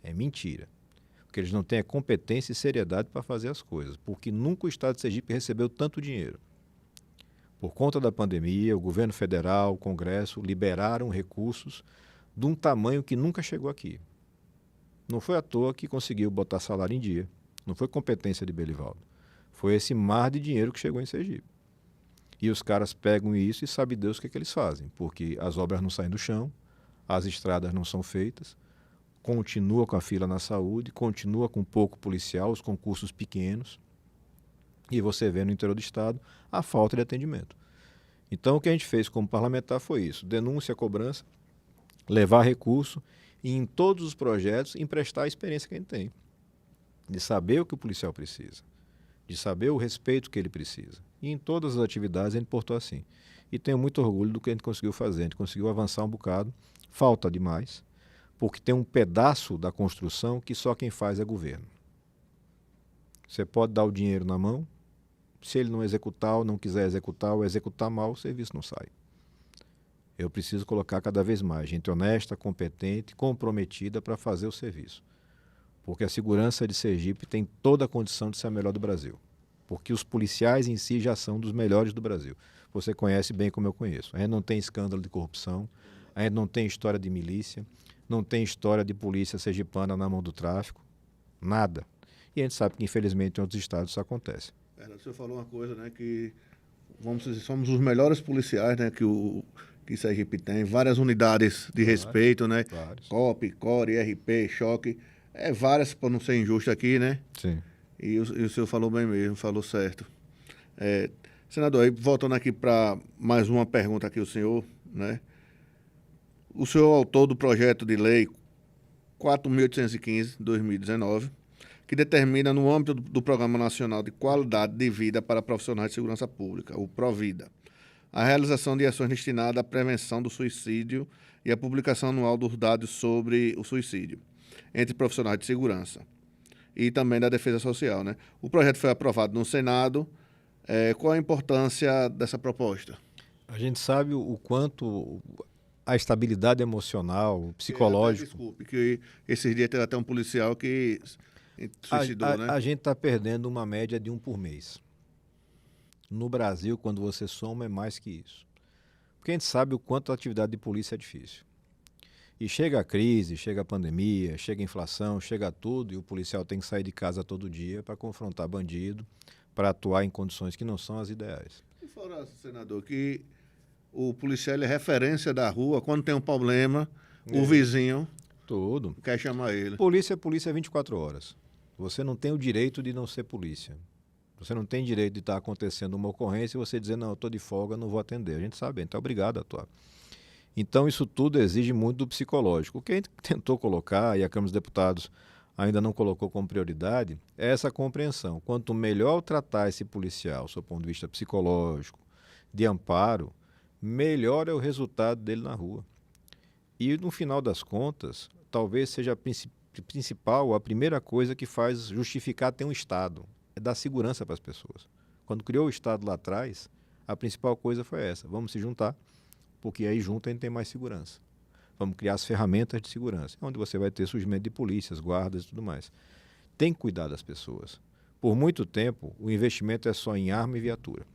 É mentira. Porque eles não têm a competência e seriedade para fazer as coisas. Porque nunca o Estado de Sergipe recebeu tanto dinheiro. Por conta da pandemia, o governo federal, o Congresso, liberaram recursos de um tamanho que nunca chegou aqui. Não foi à toa que conseguiu botar salário em dia. Não foi competência de Belivaldo. Foi esse mar de dinheiro que chegou em Sergipe. E os caras pegam isso e sabe Deus o que eles fazem. Porque as obras não saem do chão, as estradas não são feitas, continua com a fila na saúde, continua com pouco policial, os concursos pequenos. E você vê no interior do estado a falta de atendimento. Então o que a gente fez como parlamentar foi isso. Denúncia, cobrança, levar recurso e em todos os projetos emprestar a experiência que a gente tem. De saber o que o policial precisa. De saber o respeito que ele precisa. E em todas as atividades a gente portou assim. E tenho muito orgulho do que a gente conseguiu fazer. A gente conseguiu avançar um bocado. Falta demais. Porque tem um pedaço da construção que só quem faz é governo. Você pode dar o dinheiro na mão. Se ele não executar ou não quiser executar ou executar mal, o serviço não sai. Eu preciso colocar cada vez mais gente honesta, competente, comprometida para fazer o serviço. Porque a segurança de Sergipe tem toda a condição de ser a melhor do Brasil. Porque os policiais em si já são dos melhores do Brasil. Você conhece bem como eu conheço. A gente não tem escândalo de corrupção, a gente não tem história de milícia, não tem história de polícia sergipana na mão do tráfico, nada. E a gente sabe que, infelizmente, em outros estados isso acontece. O senhor falou uma coisa, né, que vamos dizer, somos os melhores policiais, né, que Sergipe tem, várias unidades de respeito, né? Vários. COP, CORE, RP, choque, várias, para não ser injusto aqui, né? Sim. E o senhor falou bem mesmo, falou certo. Senador, aí, voltando aqui para mais uma pergunta aqui, o senhor, né? O senhor é autor do projeto de lei 4.815/2019, que determina, no âmbito do Programa Nacional de Qualidade de Vida para Profissionais de Segurança Pública, o PROVIDA, a realização de ações destinadas à prevenção do suicídio e a publicação anual dos dados sobre o suicídio entre profissionais de segurança e também da Defesa Social, né? O projeto foi aprovado no Senado. Qual a importância dessa proposta? A gente sabe o quanto a estabilidade emocional, psicológico... Desculpe, que esses dias teve até um policial que suicidou, né? A gente está perdendo uma média de 1 por mês. No Brasil, quando você soma, é mais que isso. Porque a gente sabe o quanto a atividade de polícia é difícil. E chega a crise, chega a pandemia, chega a inflação, chega tudo, e o policial tem que sair de casa todo dia para confrontar bandido, para atuar em condições que não são as ideais. E fora, senador, que o policial é referência da rua, quando tem um problema, o vizinho tudo quer chamar ele. Polícia é polícia 24 horas. Você não tem o direito de não ser polícia. Você não tem direito de estar acontecendo uma ocorrência e você dizer, não, eu estou de folga, não vou atender. A gente sabe, a gente está obrigado a atuar. Então, isso tudo exige muito do psicológico. O que a gente tentou colocar, e a Câmara dos Deputados ainda não colocou como prioridade, é essa compreensão. Quanto melhor tratar esse policial, do ponto de vista psicológico, de amparo, melhor é o resultado dele na rua. E, no final das contas, talvez seja a primeira coisa que faz justificar ter um Estado, é dar segurança para as pessoas. Quando criou o Estado lá atrás, a principal coisa foi essa: vamos se juntar, porque aí junto a gente tem mais segurança. Vamos criar as ferramentas de segurança, onde você vai ter surgimento de polícias, guardas e tudo mais. Tem que cuidar das pessoas. Por muito tempo, o investimento é só em arma e viatura.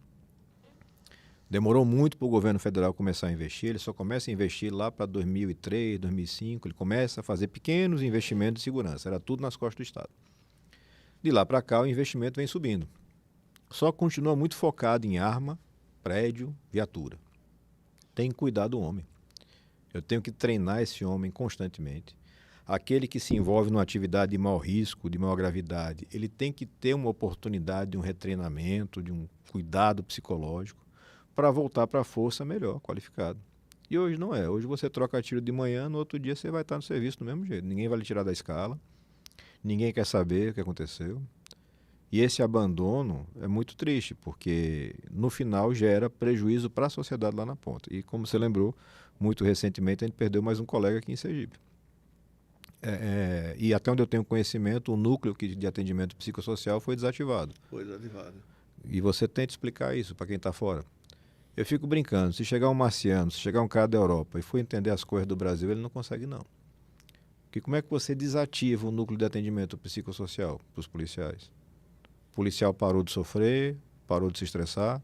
Demorou muito para o governo federal começar a investir, ele só começa a investir lá para 2003, 2005, ele começa a fazer pequenos investimentos de segurança, era tudo nas costas do Estado. De lá para cá, o investimento vem subindo. Só continua muito focado em arma, prédio, viatura. Tem que cuidar do homem. Eu tenho que treinar esse homem constantemente. Aquele que se envolve numa atividade de maior risco, de maior gravidade, ele tem que ter uma oportunidade de um retreinamento, de um cuidado psicológico, para voltar para a força melhor, qualificado. E hoje não é. Hoje você troca tiro de manhã, no outro dia você vai estar no serviço do mesmo jeito. Ninguém vai lhe tirar da escala, ninguém quer saber o que aconteceu. E esse abandono é muito triste, porque no final gera prejuízo para a sociedade lá na ponta. E como você lembrou, muito recentemente a gente perdeu mais um colega aqui em Sergipe. E até onde eu tenho conhecimento, o núcleo de atendimento psicossocial foi desativado. Foi desativado. E você tenta explicar isso para quem está fora. Eu fico brincando, se chegar um marciano, se chegar um cara da Europa e for entender as coisas do Brasil, ele não consegue não. Porque como é que você desativa o núcleo de atendimento psicossocial para os policiais? O policial parou de sofrer, parou de se estressar,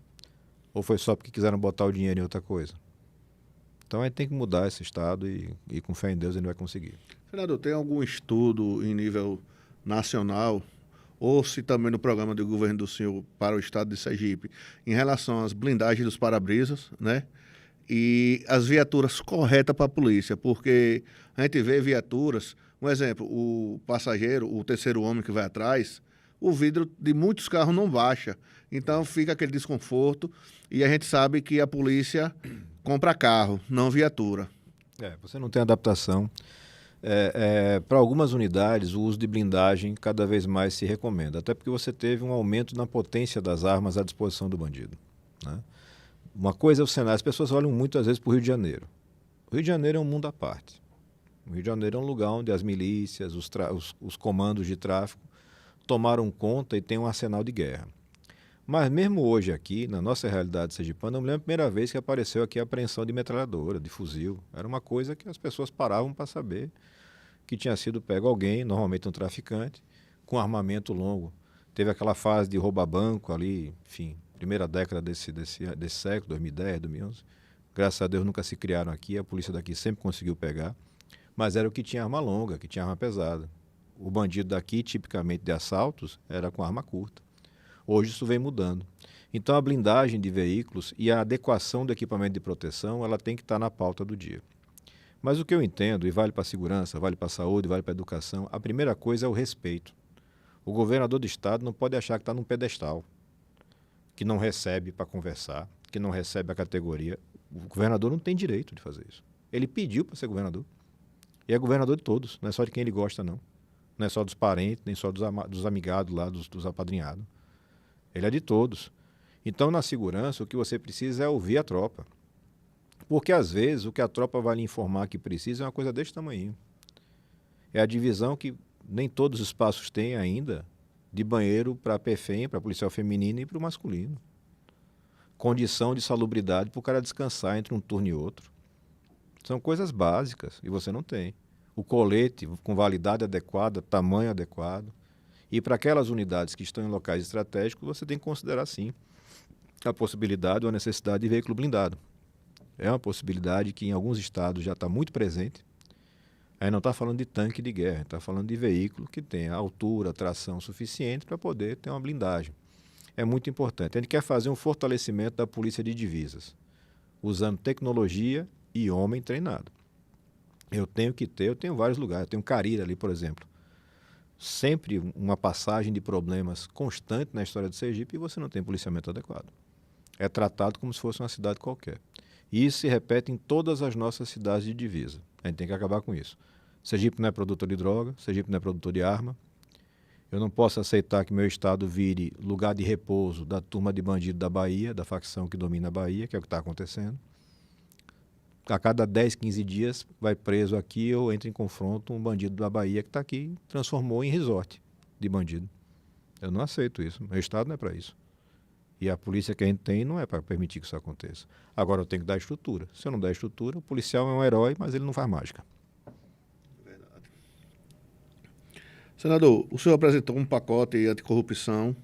ou foi só porque quiseram botar o dinheiro em outra coisa? Então a gente tem que mudar esse estado e com fé em Deus ele vai conseguir. Senador, tem algum estudo em nível nacional, ou se também no programa do governo do senhor para o estado de Sergipe, em relação às blindagens dos para-brisas, né? E as viaturas corretas para a polícia, porque a gente vê viaturas, um exemplo, o passageiro, o terceiro homem que vai atrás, o vidro de muitos carros não baixa, então fica aquele desconforto e a gente sabe que a polícia compra carro, não viatura. Você não tem adaptação. Para algumas unidades, o uso de blindagem cada vez mais se recomenda, até porque você teve um aumento na potência das armas à disposição do bandido, né? Uma coisa é o cenário, as pessoas olham muitas vezes para o Rio de Janeiro. O Rio de Janeiro é um mundo à parte. O Rio de Janeiro é um lugar onde as milícias, os comandos de tráfico tomaram conta e tem um arsenal de guerra. Mas mesmo hoje aqui, na nossa realidade sergipana, eu me lembro a primeira vez que apareceu aqui a apreensão de metralhadora, de fuzil. Era uma coisa que as pessoas paravam para saber que tinha sido pego alguém, normalmente um traficante, com armamento longo. Teve aquela fase de roubar banco ali, enfim, primeira década desse século, 2010, 2011. Graças a Deus nunca se criaram aqui, a polícia daqui sempre conseguiu pegar, mas era o que tinha arma longa, que tinha arma pesada. O bandido daqui, tipicamente de assaltos, era com arma curta. Hoje isso vem mudando. Então a blindagem de veículos e a adequação do equipamento de proteção, ela tem que estar na pauta do dia. Mas o que eu entendo, e vale para a segurança, vale para a saúde, vale para a educação, a primeira coisa é o respeito. O governador do estado não pode achar que está num pedestal, que não recebe para conversar, que não recebe a categoria. O governador não tem direito de fazer isso. Ele pediu para ser governador. E é governador de todos, não é só de quem ele gosta, não. Não é só dos parentes, nem só dos amigados lá, dos apadrinhados. Ele é de todos. Então, na segurança, o que você precisa é ouvir a tropa. Porque, às vezes, o que a tropa vai lhe informar que precisa é uma coisa desse tamanho. É a divisão que nem todos os espaços têm ainda de banheiro para a PFEM, para a policial feminina e para o masculino. Condição de salubridade para o cara descansar entre um turno e outro. São coisas básicas e você não tem. O colete com validade adequada, tamanho adequado. E para aquelas unidades que estão em locais estratégicos, você tem que considerar, sim, a possibilidade ou a necessidade de veículo blindado. É uma possibilidade que em alguns estados já está muito presente. Aí não está falando de tanque de guerra, está falando de veículo que tem a altura, tração suficiente para poder ter uma blindagem. É muito importante. A gente quer fazer um fortalecimento da polícia de divisas, usando tecnologia e homem treinado. Eu tenho vários lugares. Eu tenho Cariri ali, por exemplo. Sempre uma passagem de problemas constante na história de Sergipe e você não tem policiamento adequado. É tratado como se fosse uma cidade qualquer. E isso se repete em todas as nossas cidades de divisa. A gente tem que acabar com isso. Sergipe não é produtor de droga, Sergipe não é produtor de arma. Eu não posso aceitar que meu estado vire lugar de repouso da turma de bandido da Bahia, da facção que domina a Bahia, que é o que está acontecendo. A cada 10, 15 dias vai preso aqui ou entra em confronto um bandido da Bahia que está aqui, transformou em resort de bandido. Eu não aceito isso. Meu estado não é para isso. E a polícia que a gente tem não é para permitir que isso aconteça. Agora eu tenho que dar estrutura. Se eu não der estrutura, o policial é um herói, mas ele não faz mágica. Senador, o senhor apresentou um pacote anticorrupção,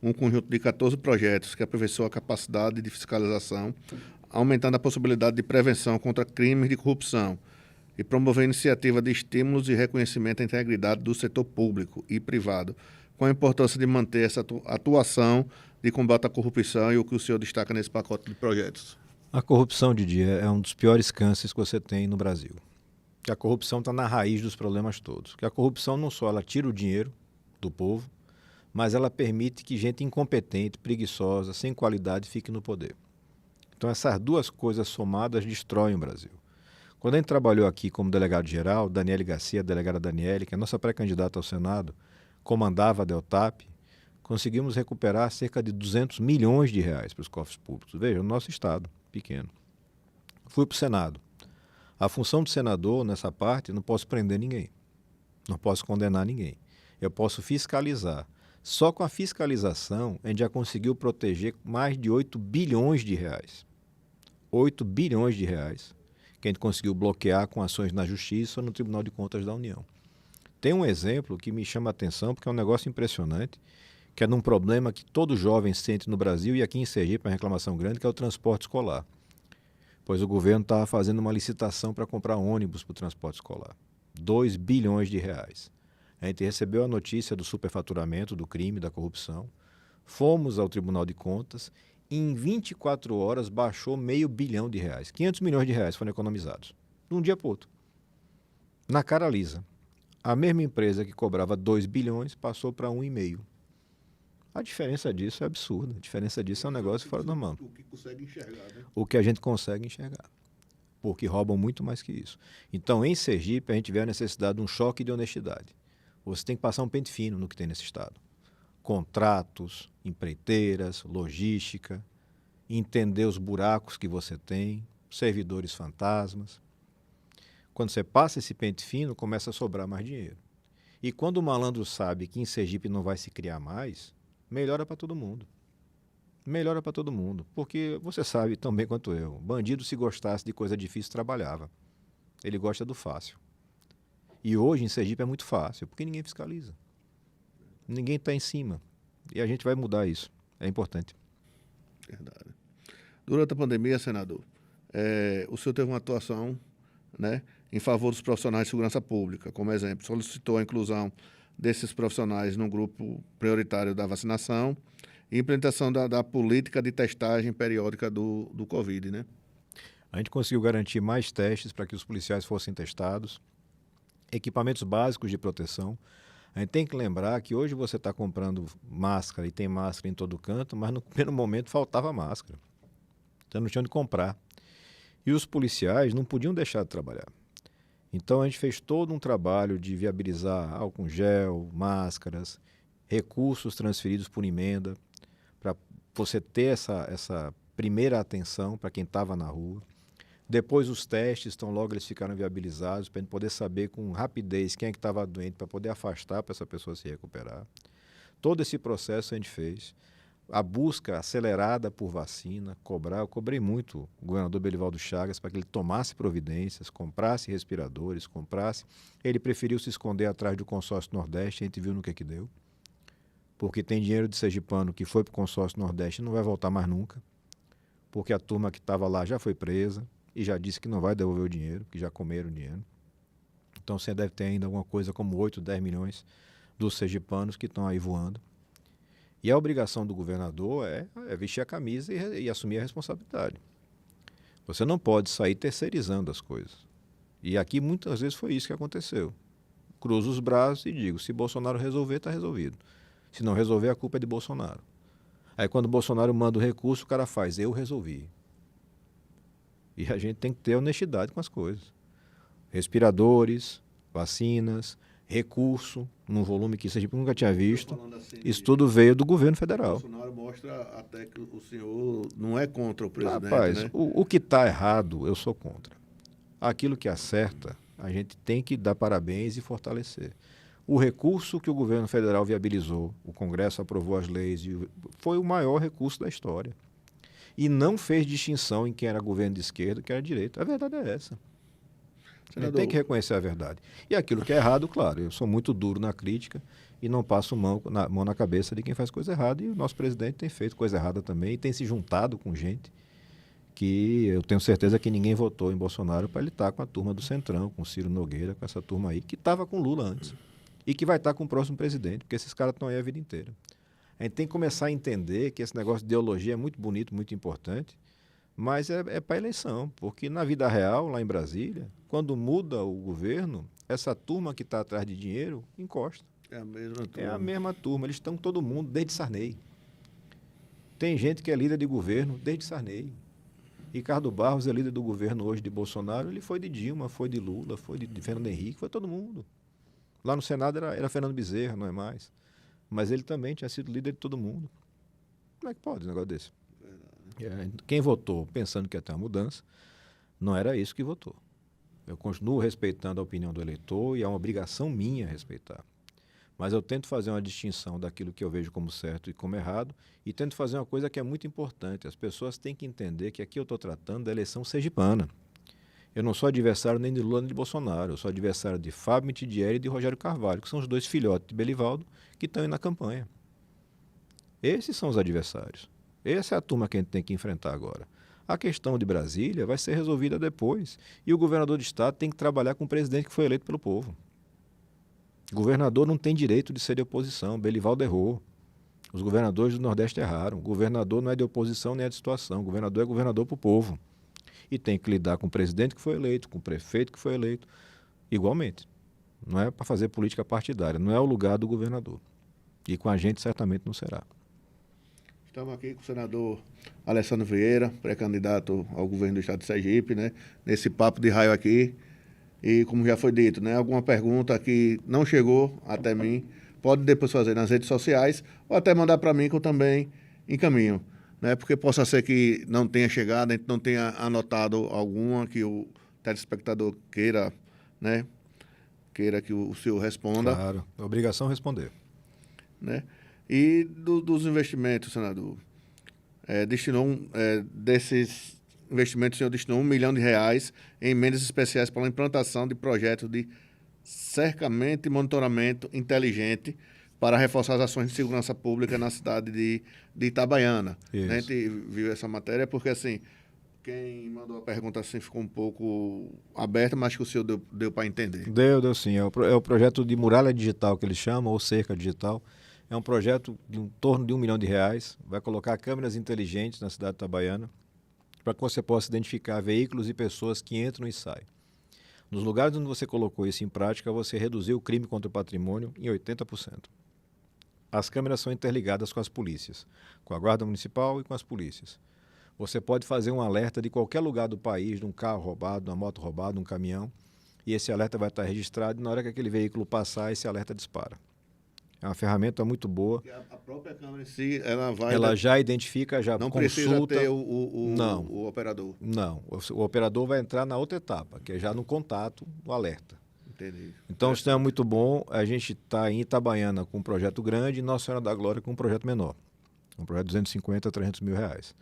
um conjunto de 14 projetos que aperfeiçoam a capacidade de fiscalização, aumentando a possibilidade de prevenção contra crimes de corrupção e promover iniciativa de estímulos e reconhecimento à integridade do setor público e privado, com a importância de manter essa atuação de combate à corrupção e o que o senhor destaca nesse pacote de projetos. A corrupção, Didi, é um dos piores cânceres que você tem no Brasil. Que a corrupção está na raiz dos problemas todos. Que a corrupção não só ela tira o dinheiro do povo, mas ela permite que gente incompetente, preguiçosa, sem qualidade fique no poder. Então essas duas coisas somadas destroem o Brasil. Quando a gente trabalhou aqui como delegado-geral, Daniele Garcia, a delegada Daniele, que é a nossa pré-candidata ao Senado, comandava a Deltap, conseguimos recuperar cerca de 200 milhões de reais para os cofres públicos. Veja, o nosso estado, pequeno. Fui para o Senado. A função do senador, nessa parte, não posso prender ninguém. Não posso condenar ninguém. Eu posso fiscalizar. Só com a fiscalização, a gente já conseguiu proteger mais de 8 bilhões de reais. 8 bilhões de reais que a gente conseguiu bloquear com ações na Justiça ou no Tribunal de Contas da União. Tem um exemplo que me chama a atenção, porque é um negócio impressionante, que é num problema que todo jovem sente no Brasil e aqui em Sergipe, uma reclamação grande, que é o transporte escolar. Pois o governo estava fazendo uma licitação para comprar ônibus para o transporte escolar. 2 bilhões de reais. A gente recebeu a notícia do superfaturamento, do crime, da corrupção. Fomos ao Tribunal de Contas e em 24 horas baixou meio bilhão de reais. 500 milhões de reais foram economizados. De um dia para o outro. Na cara lisa. A mesma empresa que cobrava 2 bilhões passou para 1,5. A diferença disso é absurda. A diferença disso é um negócio fora do normal. O que consegue enxergar, né? O que a gente consegue enxergar. Porque roubam muito mais que isso. Então, em Sergipe, a gente vê a necessidade de um choque de honestidade. Você tem que passar um pente fino no que tem nesse estado. Contratos, empreiteiras, logística, entender os buracos que você tem, servidores fantasmas. Quando você passa esse pente fino, começa a sobrar mais dinheiro. E quando o malandro sabe que em Sergipe não vai se criar mais, melhora para todo mundo. Melhora para todo mundo. Porque você sabe tão bem quanto eu, bandido, se gostasse de coisa difícil, trabalhava. Ele gosta do fácil. E hoje em Sergipe é muito fácil, porque ninguém fiscaliza. Ninguém está em cima. E a gente vai mudar isso. É importante. Verdade. Durante a pandemia, senador, o senhor teve uma atuação, né, em favor dos profissionais de segurança pública. Como exemplo, solicitou a inclusão desses profissionais no grupo prioritário da vacinação e implementação da política de testagem periódica do Covid, né? A gente conseguiu garantir mais testes para que os policiais fossem testados, equipamentos básicos de proteção. A gente tem que lembrar que hoje você está comprando máscara e tem máscara em todo canto, mas no primeiro momento faltava máscara. Então não tinha onde comprar. E os policiais não podiam deixar de trabalhar. Então a gente fez todo um trabalho de viabilizar álcool gel, máscaras, recursos transferidos por emenda, para você ter essa primeira atenção para quem estava na rua. Depois os testes, então logo eles ficaram viabilizados para a gente poder saber com rapidez quem é que estava doente, para poder afastar para essa pessoa se recuperar. Todo esse processo a gente fez. A busca acelerada por vacina, eu cobrei muito o governador Belivaldo Chagas para que ele tomasse providências, comprasse respiradores, Ele preferiu se esconder atrás do consórcio Nordeste, a gente viu no que deu. Porque tem dinheiro de sergipano que foi para o consórcio Nordeste e não vai voltar mais nunca. Porque a turma que estava lá já foi presa e já disse que não vai devolver o dinheiro, que já comeram o dinheiro. Então você deve ter ainda alguma coisa como 8, 10 milhões dos sergipanos que estão aí voando. E a obrigação do governador é vestir a camisa e assumir a responsabilidade. Você não pode sair terceirizando as coisas. E aqui muitas vezes foi isso que aconteceu. Cruzo os braços e digo, se Bolsonaro resolver, está resolvido. Se não resolver, a culpa é de Bolsonaro. Aí quando o Bolsonaro manda o recurso, o cara faz, eu resolvi. E a gente tem que ter honestidade com as coisas. Respiradores, vacinas, recurso, num volume que Sergipe nunca tinha visto. Assim, isso tudo veio do governo federal. O Bolsonaro mostra até que o senhor não é contra o presidente, Rapaz, né? o que está errado, eu sou contra. Aquilo que acerta, a gente tem que dar parabéns e fortalecer. O recurso que o governo federal viabilizou, o Congresso aprovou as leis, foi o maior recurso da história. E não fez distinção em quem era governo de esquerda e quem era de direita. A verdade é essa. A gente tem que reconhecer a verdade. E aquilo que é errado, claro, eu sou muito duro na crítica e não passo mão na cabeça de quem faz coisa errada. E o nosso presidente tem feito coisa errada também e tem se juntado com gente que eu tenho certeza que ninguém votou em Bolsonaro para ele estar com a turma do Centrão, com Ciro Nogueira, com essa turma aí, que estava com Lula antes. E que vai estar com o próximo presidente, porque esses caras estão aí a vida inteira. A gente tem que começar a entender que esse negócio de ideologia é muito bonito, muito importante, mas é para eleição, porque na vida real, lá em Brasília, quando muda o governo, essa turma que está atrás de dinheiro encosta. É a mesma turma. É a mesma turma, eles estão todo mundo, desde Sarney. Tem gente que é líder de governo desde Sarney. Ricardo Barros é líder do governo hoje de Bolsonaro, ele foi de Dilma, foi de Lula, foi de Fernando Henrique, foi todo mundo. Lá no Senado era Fernando Bezerra, não é mais. Mas ele também tinha sido líder de todo mundo. Como é que pode um negócio desse? Quem votou pensando que ia ter uma mudança, não era isso que votou. Eu continuo respeitando a opinião do eleitor e é uma obrigação minha respeitar. Mas eu tento fazer uma distinção daquilo que eu vejo como certo e como errado e tento fazer uma coisa que é muito importante. As pessoas têm que entender que aqui eu estou tratando da eleição sergipana. Eu não sou adversário nem de Lula nem de Bolsonaro. Eu sou adversário de Fábio Mitidieri e de Rogério Carvalho, que são os dois filhotes de Belivaldo que estão aí na campanha. Esses são os adversários. Essa é a turma que a gente tem que enfrentar agora. A questão de Brasília vai ser resolvida depois. E o governador de estado tem que trabalhar com o presidente que foi eleito pelo povo. O governador não tem direito de ser de oposição. Belivaldo errou. Os governadores do Nordeste erraram. O governador não é de oposição nem é de situação. O governador é governador para o povo. E tem que lidar com o presidente que foi eleito, com o prefeito que foi eleito, igualmente. Não é para fazer política partidária. Não é o lugar do governador. E com a gente certamente não será. Estamos aqui com o senador Alessandro Vieira, pré-candidato ao governo do estado de Sergipe, né? Nesse papo de raio aqui. E como já foi dito, né? Alguma pergunta que não chegou até mim, pode depois fazer nas redes sociais ou até mandar para mim que eu também encaminho, né? Porque possa ser que não tenha chegado, a gente não tenha anotado alguma que o telespectador queira, né? Queira que o senhor responda. Claro, é obrigação responder. Né? E dos investimentos, senador, desses investimentos, o senhor destinou R$1 milhão em emendas especiais para a implantação de projetos de cercamento e monitoramento inteligente para reforçar as ações de segurança pública na cidade de Itabaiana. Isso. A gente viu essa matéria porque, assim, quem mandou a pergunta assim ficou um pouco aberta, mas que o senhor deu para entender. Deu sim. É o projeto de muralha digital que eles chamam, ou cerca digital. É um projeto de em torno de R$1 milhão. Vai colocar câmeras inteligentes na cidade de Itabaiana para que você possa identificar veículos e pessoas que entram e saem. Nos lugares onde você colocou isso em prática, você reduziu o crime contra o patrimônio em 80%. As câmeras são interligadas com as polícias, com a Guarda Municipal e com as polícias. Você pode fazer um alerta de qualquer lugar do país, de um carro roubado, de uma moto roubada, de um caminhão, e esse alerta vai estar registrado e na hora que aquele veículo passar, esse alerta dispara. É uma ferramenta muito boa. A própria câmera em si, ela já identifica, já não consulta. Não precisa ter o operador. Não, o operador vai entrar na outra etapa, que é já no contato, no alerta. Entendi. Então, isso é muito bom. A gente está em Itabaiana com um projeto grande e Nossa Senhora da Glória com um projeto menor. Um projeto de 250 a 300 mil reais.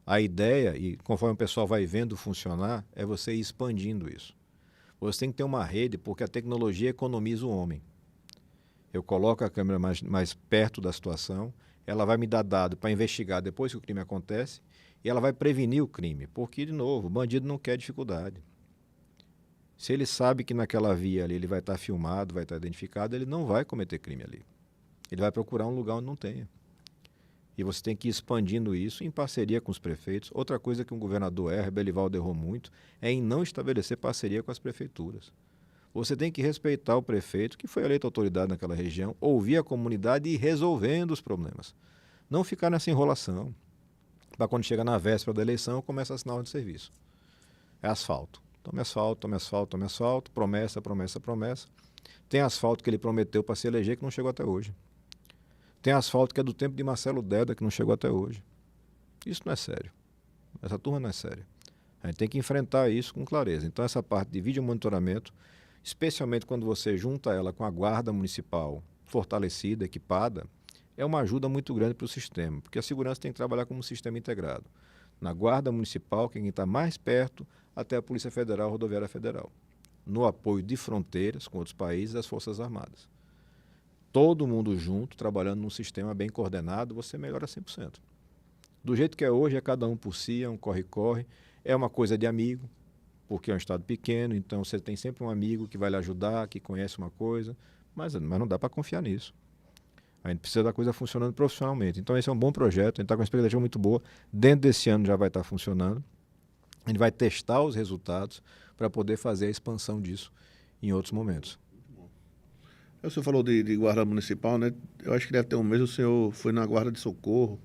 A ideia, e conforme o pessoal vai vendo funcionar, é você ir expandindo isso. Você tem que ter uma rede, porque a tecnologia economiza o homem. Eu coloco a câmera mais perto da situação, ela vai me dar dado para investigar depois que o crime acontece e ela vai prevenir o crime, porque, de novo, o bandido não quer dificuldade. Se ele sabe que naquela via ali ele vai estar filmado, vai estar identificado, ele não vai cometer crime ali. Ele vai procurar um lugar onde não tenha. E você tem que ir expandindo isso em parceria com os prefeitos. Outra coisa que um governador erra, Belivaldo errou muito, é em não estabelecer parceria com as prefeituras. Você tem que respeitar o prefeito, que foi eleito autoridade naquela região, ouvir a comunidade e ir resolvendo os problemas. Não ficar nessa enrolação, para quando chega na véspera da eleição, começa a assinar ordem de serviço. É asfalto. Tome asfalto, tome asfalto, tome asfalto, promessa, promessa, promessa. Tem asfalto que ele prometeu para se eleger que não chegou até hoje. Tem asfalto que é do tempo de Marcelo Deda que não chegou até hoje. Isso não é sério. Essa turma não é séria. A gente tem que enfrentar isso com clareza. Então, essa parte de vídeo monitoramento, especialmente quando você junta ela com a guarda municipal fortalecida, equipada, é uma ajuda muito grande para o sistema, porque a segurança tem que trabalhar como um sistema integrado. Na guarda municipal, quem está mais perto, até a Polícia Federal, a Rodoviária Federal. No apoio de fronteiras com outros países, das Forças Armadas. Todo mundo junto, trabalhando num sistema bem coordenado, você melhora 100%. Do jeito que é hoje, é cada um por si, é um corre-corre, é uma coisa de amigo, porque é um estado pequeno, então você tem sempre um amigo que vai lhe ajudar, que conhece uma coisa, mas não dá para confiar nisso. A gente precisa da coisa funcionando profissionalmente. Então esse é um bom projeto, a gente está com uma expectativa muito boa. Dentro desse ano já vai estar funcionando. A gente vai testar os resultados para poder fazer a expansão disso em outros momentos. O senhor falou de guarda municipal, né? Eu acho que deve ter um mês o senhor foi na guarda de socorro.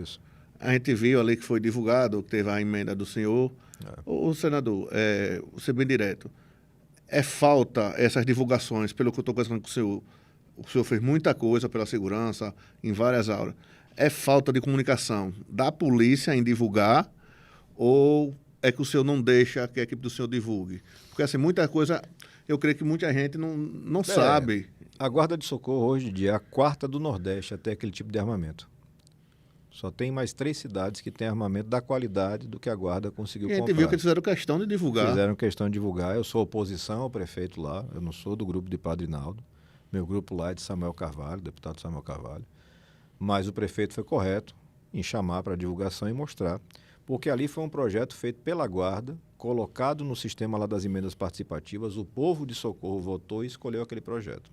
Isso. A gente viu ali que foi divulgado, que teve a emenda do senhor. O senador, vou ser bem direto, é falta essas divulgações, pelo que eu estou conversando com o senhor fez muita coisa pela segurança em várias aulas. É falta de comunicação da polícia em divulgar ou é que o senhor não deixa que a equipe do senhor divulgue? Porque assim, muita coisa, eu creio que muita gente não sabe. A guarda de socorro hoje em dia é a quarta do Nordeste a ter aquele tipo de armamento. Só tem mais 3 cidades que têm armamento da qualidade do que a guarda conseguiu comprar. E a gente viu que eles fizeram questão de divulgar. Fizeram questão de divulgar. Eu sou oposição ao prefeito lá, eu não sou do grupo de Padre Naldo. Meu grupo lá é de Samuel Carvalho, deputado Samuel Carvalho. Mas o prefeito foi correto em chamar para divulgação e mostrar. Porque ali foi um projeto feito pela guarda, colocado no sistema lá das emendas participativas, o povo de Socorro votou e escolheu aquele projeto.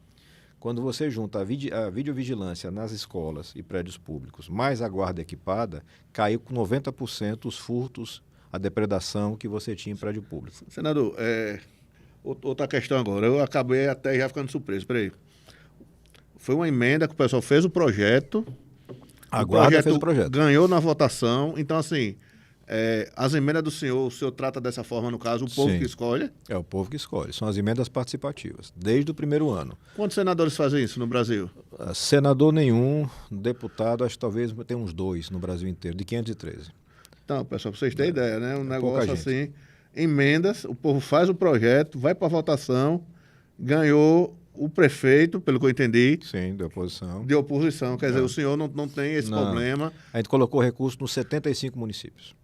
Quando você junta a videovigilância nas escolas e prédios públicos, mais a guarda equipada, caiu com 90% os furtos, a depredação que você tinha em prédio público. Senador, outra questão agora. Eu acabei até já ficando surpreso. Peraí. Foi uma emenda que o pessoal fez o projeto. A guarda fez o projeto. Ganhou na votação. Então, assim, as emendas do senhor, o senhor trata dessa forma, no caso, o povo Sim. que escolhe? É o povo que escolhe. São as emendas participativas, desde o primeiro ano. Quantos senadores fazem isso no Brasil? Senador nenhum, deputado, acho que talvez tem uns 2 no Brasil inteiro, de 513. Então, pessoal, para vocês terem ideia, né? Um negócio pouca assim, emendas, o povo faz o projeto, vai para a votação, ganhou o prefeito, pelo que eu entendi. Sim, de oposição. De oposição, quer dizer, o senhor não tem esse problema. A gente colocou recurso nos 75 municípios.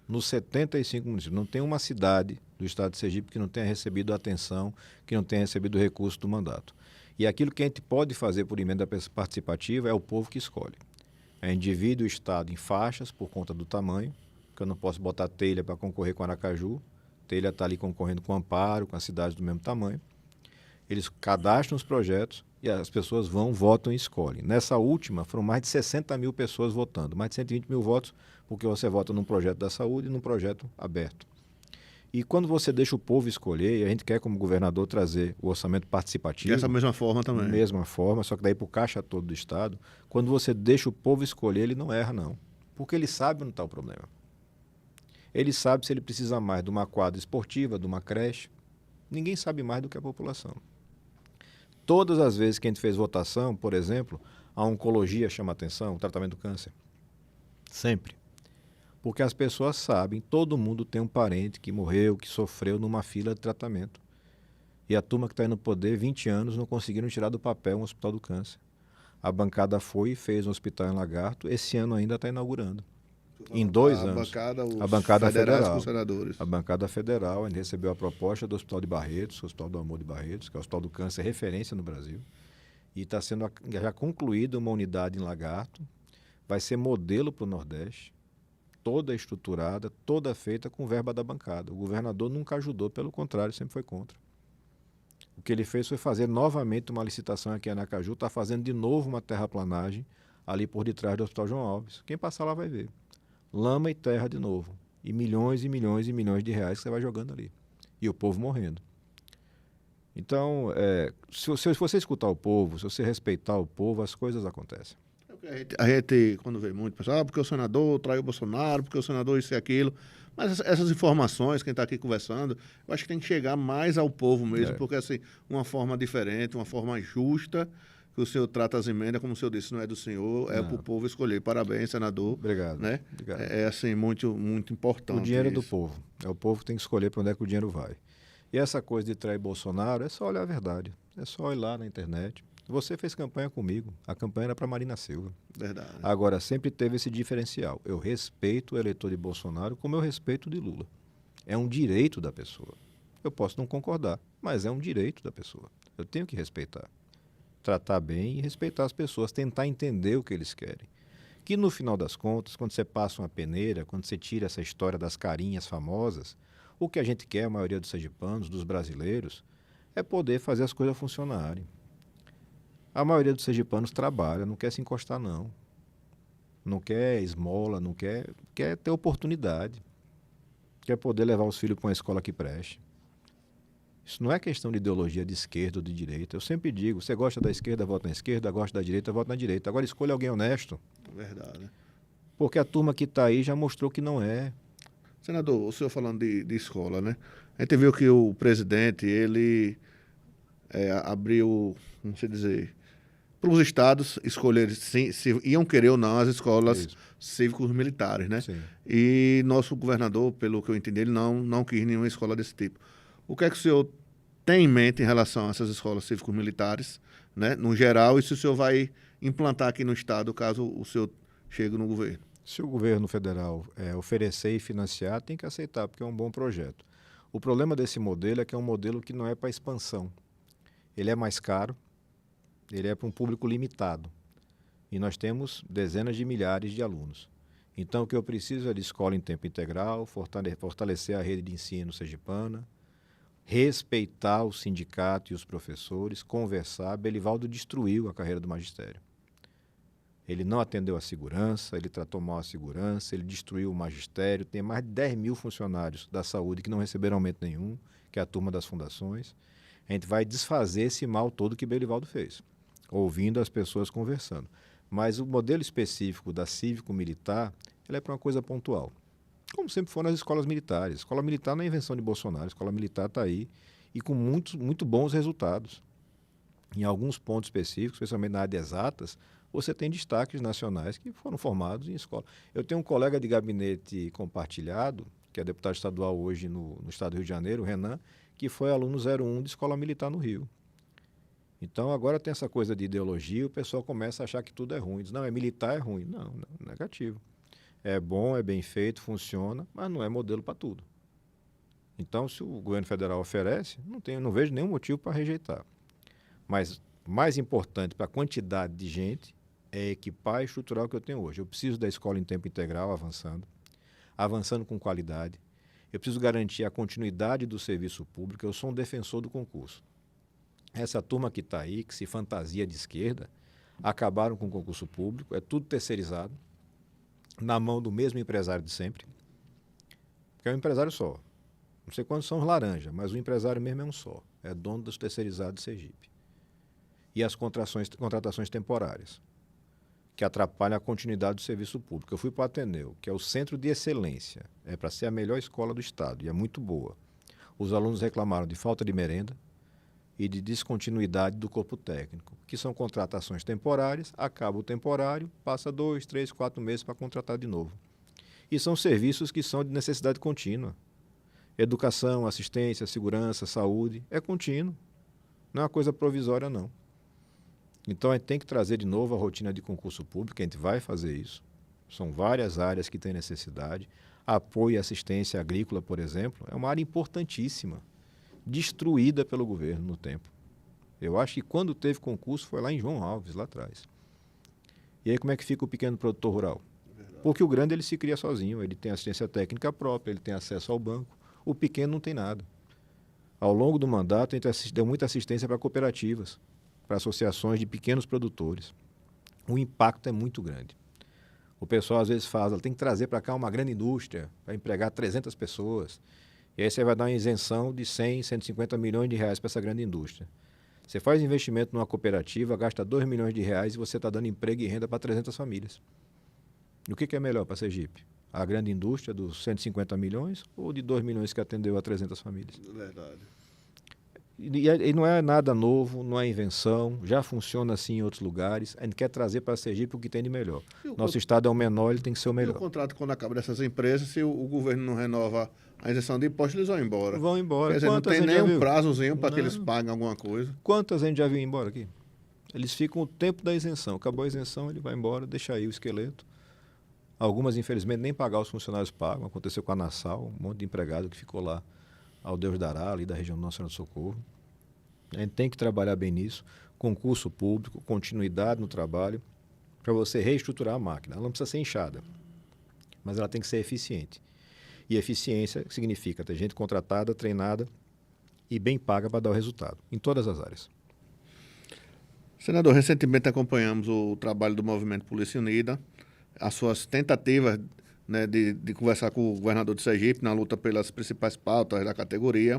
Nos 75 municípios. Não tem uma cidade do estado de Sergipe que não tenha recebido atenção, que não tenha recebido o recurso do mandato. E aquilo que a gente pode fazer por emenda participativa é o povo que escolhe. A gente divide o estado em faixas por conta do tamanho, que eu não posso botar Telha para concorrer com Aracaju. Telha está ali concorrendo com Amparo, com as cidades do mesmo tamanho. Eles cadastram os projetos e as pessoas vão, votam e escolhem. Nessa última, foram mais de 60 mil pessoas votando, mais de 120 mil votos, porque você vota num projeto da saúde e num projeto aberto. E quando você deixa o povo escolher, e a gente quer, como governador, trazer o orçamento participativo... Dessa mesma forma também. Da mesma forma, só que daí para o caixa todo do Estado. Quando você deixa o povo escolher, ele não erra, não. Porque ele sabe onde está o problema. Ele sabe se ele precisa mais de uma quadra esportiva, de uma creche. Ninguém sabe mais do que a população. Todas as vezes que a gente fez votação, por exemplo, a oncologia chama atenção, o tratamento do câncer. Sempre. Porque as pessoas sabem, todo mundo tem um parente que morreu, que sofreu numa fila de tratamento. E a turma que está aí no poder, 20 anos, não conseguiram tirar do papel um hospital do câncer. A bancada foi e fez um hospital em Lagarto, esse ano ainda está inaugurando. Em 2 anos. A bancada federal. Com senadores. A bancada federal, a gente recebeu a proposta do Hospital de Barretos, o Hospital do Amor de Barretos, que é o Hospital do Câncer referência no Brasil. E está sendo já concluída uma unidade em Lagarto. Vai ser modelo para o Nordeste, toda estruturada, toda feita com verba da bancada. O governador nunca ajudou, pelo contrário, sempre foi contra. O que ele fez foi fazer novamente uma licitação aqui em Aracaju, está fazendo de novo uma terraplanagem ali por detrás do Hospital João Alves. Quem passar lá vai ver. Lama e terra de novo. E milhões e milhões e milhões de reais que você vai jogando ali. E o povo morrendo. Então, se você escutar o povo, se você respeitar o povo, as coisas acontecem. A gente, quando vê muito, pessoal, porque o senador traiu o Bolsonaro, porque o senador isso e aquilo. Mas essas informações, quem está aqui conversando, eu acho que tem que chegar mais ao povo mesmo, porque assim, uma forma diferente, uma forma justa, que o senhor trata as emendas, como o senhor disse, não é do senhor, é para o povo escolher. Parabéns, senador. Obrigado. Né? Obrigado. Assim, muito, muito importante. O dinheiro é do povo. É o povo que tem que escolher para onde é que o dinheiro vai. E essa coisa de trair Bolsonaro é só olhar a verdade. É só ir lá na internet. Você fez campanha comigo. A campanha era para Marina Silva. Verdade. Agora, sempre teve esse diferencial. Eu respeito o eleitor de Bolsonaro como eu respeito o de Lula. É um direito da pessoa. Eu posso não concordar, mas é um direito da pessoa. Eu tenho que respeitar. Tratar bem e respeitar as pessoas. Tentar entender o que eles querem. Que no final das contas, quando você passa uma peneira, quando você tira essa história das carinhas famosas, o que a gente quer, a maioria dos sergipanos, dos brasileiros, é poder fazer as coisas funcionarem. A maioria dos sergipanos trabalha, não quer se encostar, não. Não quer esmola, não quer ter oportunidade. Quer poder levar os filhos para uma escola que preste. Isso não é questão de ideologia de esquerda ou de direita. Eu sempre digo, você gosta da esquerda, vota na esquerda, gosta da direita, vota na direita. Agora escolha alguém honesto. Verdade. Porque a turma que está aí já mostrou que não é. Senador, o senhor falando de escola, né? A gente viu que o presidente, ele abriu, como se dizer, para os estados escolherem se iam querer ou não as escolas cívicos militares, né? Sim. E nosso governador, pelo que eu entendi, ele não quis nenhuma escola desse tipo. O que é que o senhor tem em mente em relação a essas escolas cívicos militares, né, no geral, e se o senhor vai implantar aqui no estado, caso o senhor chegue no governo? Se o governo federal oferecer e financiar, tem que aceitar, porque é um bom projeto. O problema desse modelo é que é um modelo que não é para expansão. Ele é mais caro, ele é para um público limitado. E nós temos dezenas de milhares de alunos. Então, o que eu preciso é de escola em tempo integral, fortalecer a rede de ensino sergipana, respeitar o sindicato e os professores, conversar. Belivaldo destruiu a carreira do magistério. Ele não atendeu a segurança, ele tratou mal a segurança, ele destruiu o magistério. Tem mais de 10 mil funcionários da saúde que não receberam aumento nenhum, que é a turma das fundações. A gente vai desfazer esse mal todo que Belivaldo fez, ouvindo as pessoas conversando. Mas o modelo específico da cívico-militar, ela é para uma coisa pontual. Como sempre foram nas escolas militares. A escola militar não é invenção de Bolsonaro, a escola militar está aí e com muito bons resultados. Em alguns pontos específicos, especialmente na área de exatas, você tem destaques nacionais que foram formados em escola. Eu tenho um colega de gabinete compartilhado, que é deputado estadual hoje no estado do Rio de Janeiro, o Renan, que foi aluno 01 de escola militar no Rio. Então, agora tem essa coisa de ideologia, o pessoal começa a achar que tudo é ruim. Diz, não, militar é ruim. Não, negativo. É bom, é bem feito, funciona, mas não é modelo para tudo. Então, se o governo federal oferece, não vejo nenhum motivo para rejeitar. Mas mais importante para a quantidade de gente é equipar e estruturar o que eu tenho hoje. Eu preciso da escola em tempo integral avançando com qualidade. Eu preciso garantir a continuidade do serviço público. Eu sou um defensor do concurso. Essa turma que está aí, que se fantasia de esquerda, acabaram com o concurso público, é tudo terceirizado, na mão do mesmo empresário de sempre, que é um empresário só. Não sei quantos são os laranja, mas o empresário mesmo é um só. É dono dos terceirizados de Sergipe. E as contratações temporárias, que atrapalham a continuidade do serviço público. Eu fui para o Ateneu, que é o centro de excelência, é para ser a melhor escola do estado, e é muito boa. Os alunos reclamaram de falta de merenda e de descontinuidade do corpo técnico, que são contratações temporárias, acaba o temporário, passa 2, 3, 4 meses para contratar de novo. E são serviços que são de necessidade contínua. Educação, assistência, segurança, saúde, é contínuo. Não é uma coisa provisória, não. Então, a gente tem que trazer de novo a rotina de concurso público, a gente vai fazer isso. São várias áreas que têm necessidade. Apoio e assistência agrícola, por exemplo, é uma área importantíssima, destruída pelo governo no tempo. Eu acho que quando teve concurso foi lá em João Alves, lá atrás. E aí como é que fica o pequeno produtor rural? Porque o grande ele se cria sozinho, ele tem assistência técnica própria, ele tem acesso ao banco. O pequeno não tem nada. Ao longo do mandato, a gente deu muita assistência para cooperativas, para associações de pequenos produtores. O impacto é muito grande. O pessoal às vezes fala, tem que trazer para cá uma grande indústria para empregar 300 pessoas. E aí você vai dar uma isenção de 100, 150 milhões de reais para essa grande indústria. Você faz investimento numa cooperativa, gasta R$ 2 milhões e você está dando emprego e renda para 300 famílias. E o que é melhor para Sergipe? A grande indústria dos 150 milhões ou de 2 milhões que atendeu a 300 famílias? Verdade. E não é nada novo, não é invenção, já funciona assim em outros lugares. A gente quer trazer para Sergipe o que tem de melhor. Nosso estado é o menor, ele tem que ser o melhor. E o contrato, quando acaba dessas empresas, se o governo não renova a isenção de impostos, eles vão embora. Vão embora. Quer dizer, não tem nem um prazozinho para que eles paguem alguma coisa. Quantas a gente já viu embora aqui? Eles ficam o tempo da isenção. Acabou a isenção, ele vai embora, deixa aí o esqueleto. Algumas, infelizmente, nem pagar os funcionários pagam. Aconteceu com a Nassau, um monte de empregado que ficou lá ao Deus dará, ali da região do Nossa Senhora do Socorro. A gente tem que trabalhar bem nisso, concurso público, continuidade no trabalho, para você reestruturar a máquina. Ela não precisa ser inchada, mas ela tem que ser eficiente. E eficiência significa ter gente contratada, treinada e bem paga para dar o resultado, em todas as áreas. Senador, recentemente acompanhamos o trabalho do Movimento Polícia Unida, as suas tentativas, né, de conversar com o governador de Sergipe na luta pelas principais pautas da categoria,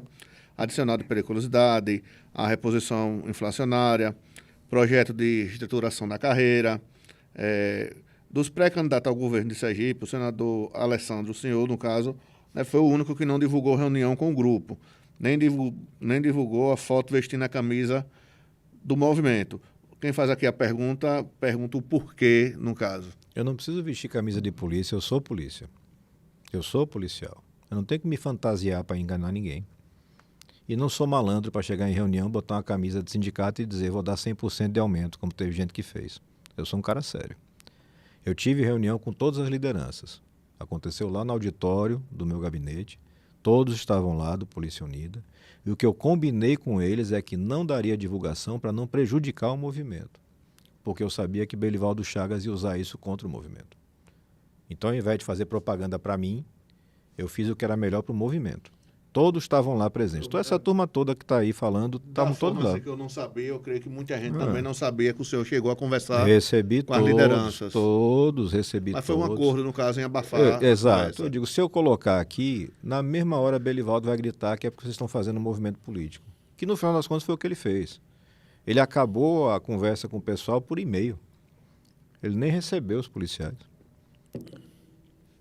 adicionado de periculosidade, a reposição inflacionária, projeto de reestruturação da carreira. Dos pré-candidatos ao governo de Sergipe, o senador Alessandro, o senhor, no caso, né, foi o único que não divulgou reunião com o grupo, nem divulgou a foto vestindo a camisa do movimento. Quem faz aqui a pergunta o porquê, no caso. Eu não preciso vestir camisa de polícia, eu sou polícia. Eu sou policial. Eu não tenho que me fantasiar para enganar ninguém. E não sou malandro para chegar em reunião, botar uma camisa de sindicato e dizer vou dar 100% de aumento, como teve gente que fez. Eu sou um cara sério. Eu tive reunião com todas as lideranças. Aconteceu lá no auditório do meu gabinete. Todos estavam lá do Polícia Unida. E o que eu combinei com eles é que não daria divulgação para não prejudicar o movimento. Porque eu sabia que Belivaldo Chagas ia usar isso contra o movimento. Então, ao invés de fazer propaganda para mim, eu fiz o que era melhor para o movimento. Todos estavam lá presentes. Então, essa turma toda que está aí falando, estavam todos lá. Que eu não sabia, eu creio que muita gente também não sabia que o senhor chegou a conversar com as lideranças. Recebi todos. Mas foi um acordo, no caso, em abafar. Exato. Eu digo, se eu colocar aqui, na mesma hora Belivaldo vai gritar que é porque vocês estão fazendo um movimento político. Que no final das contas foi o que ele fez. Ele acabou a conversa com o pessoal por e-mail. Ele nem recebeu os policiais.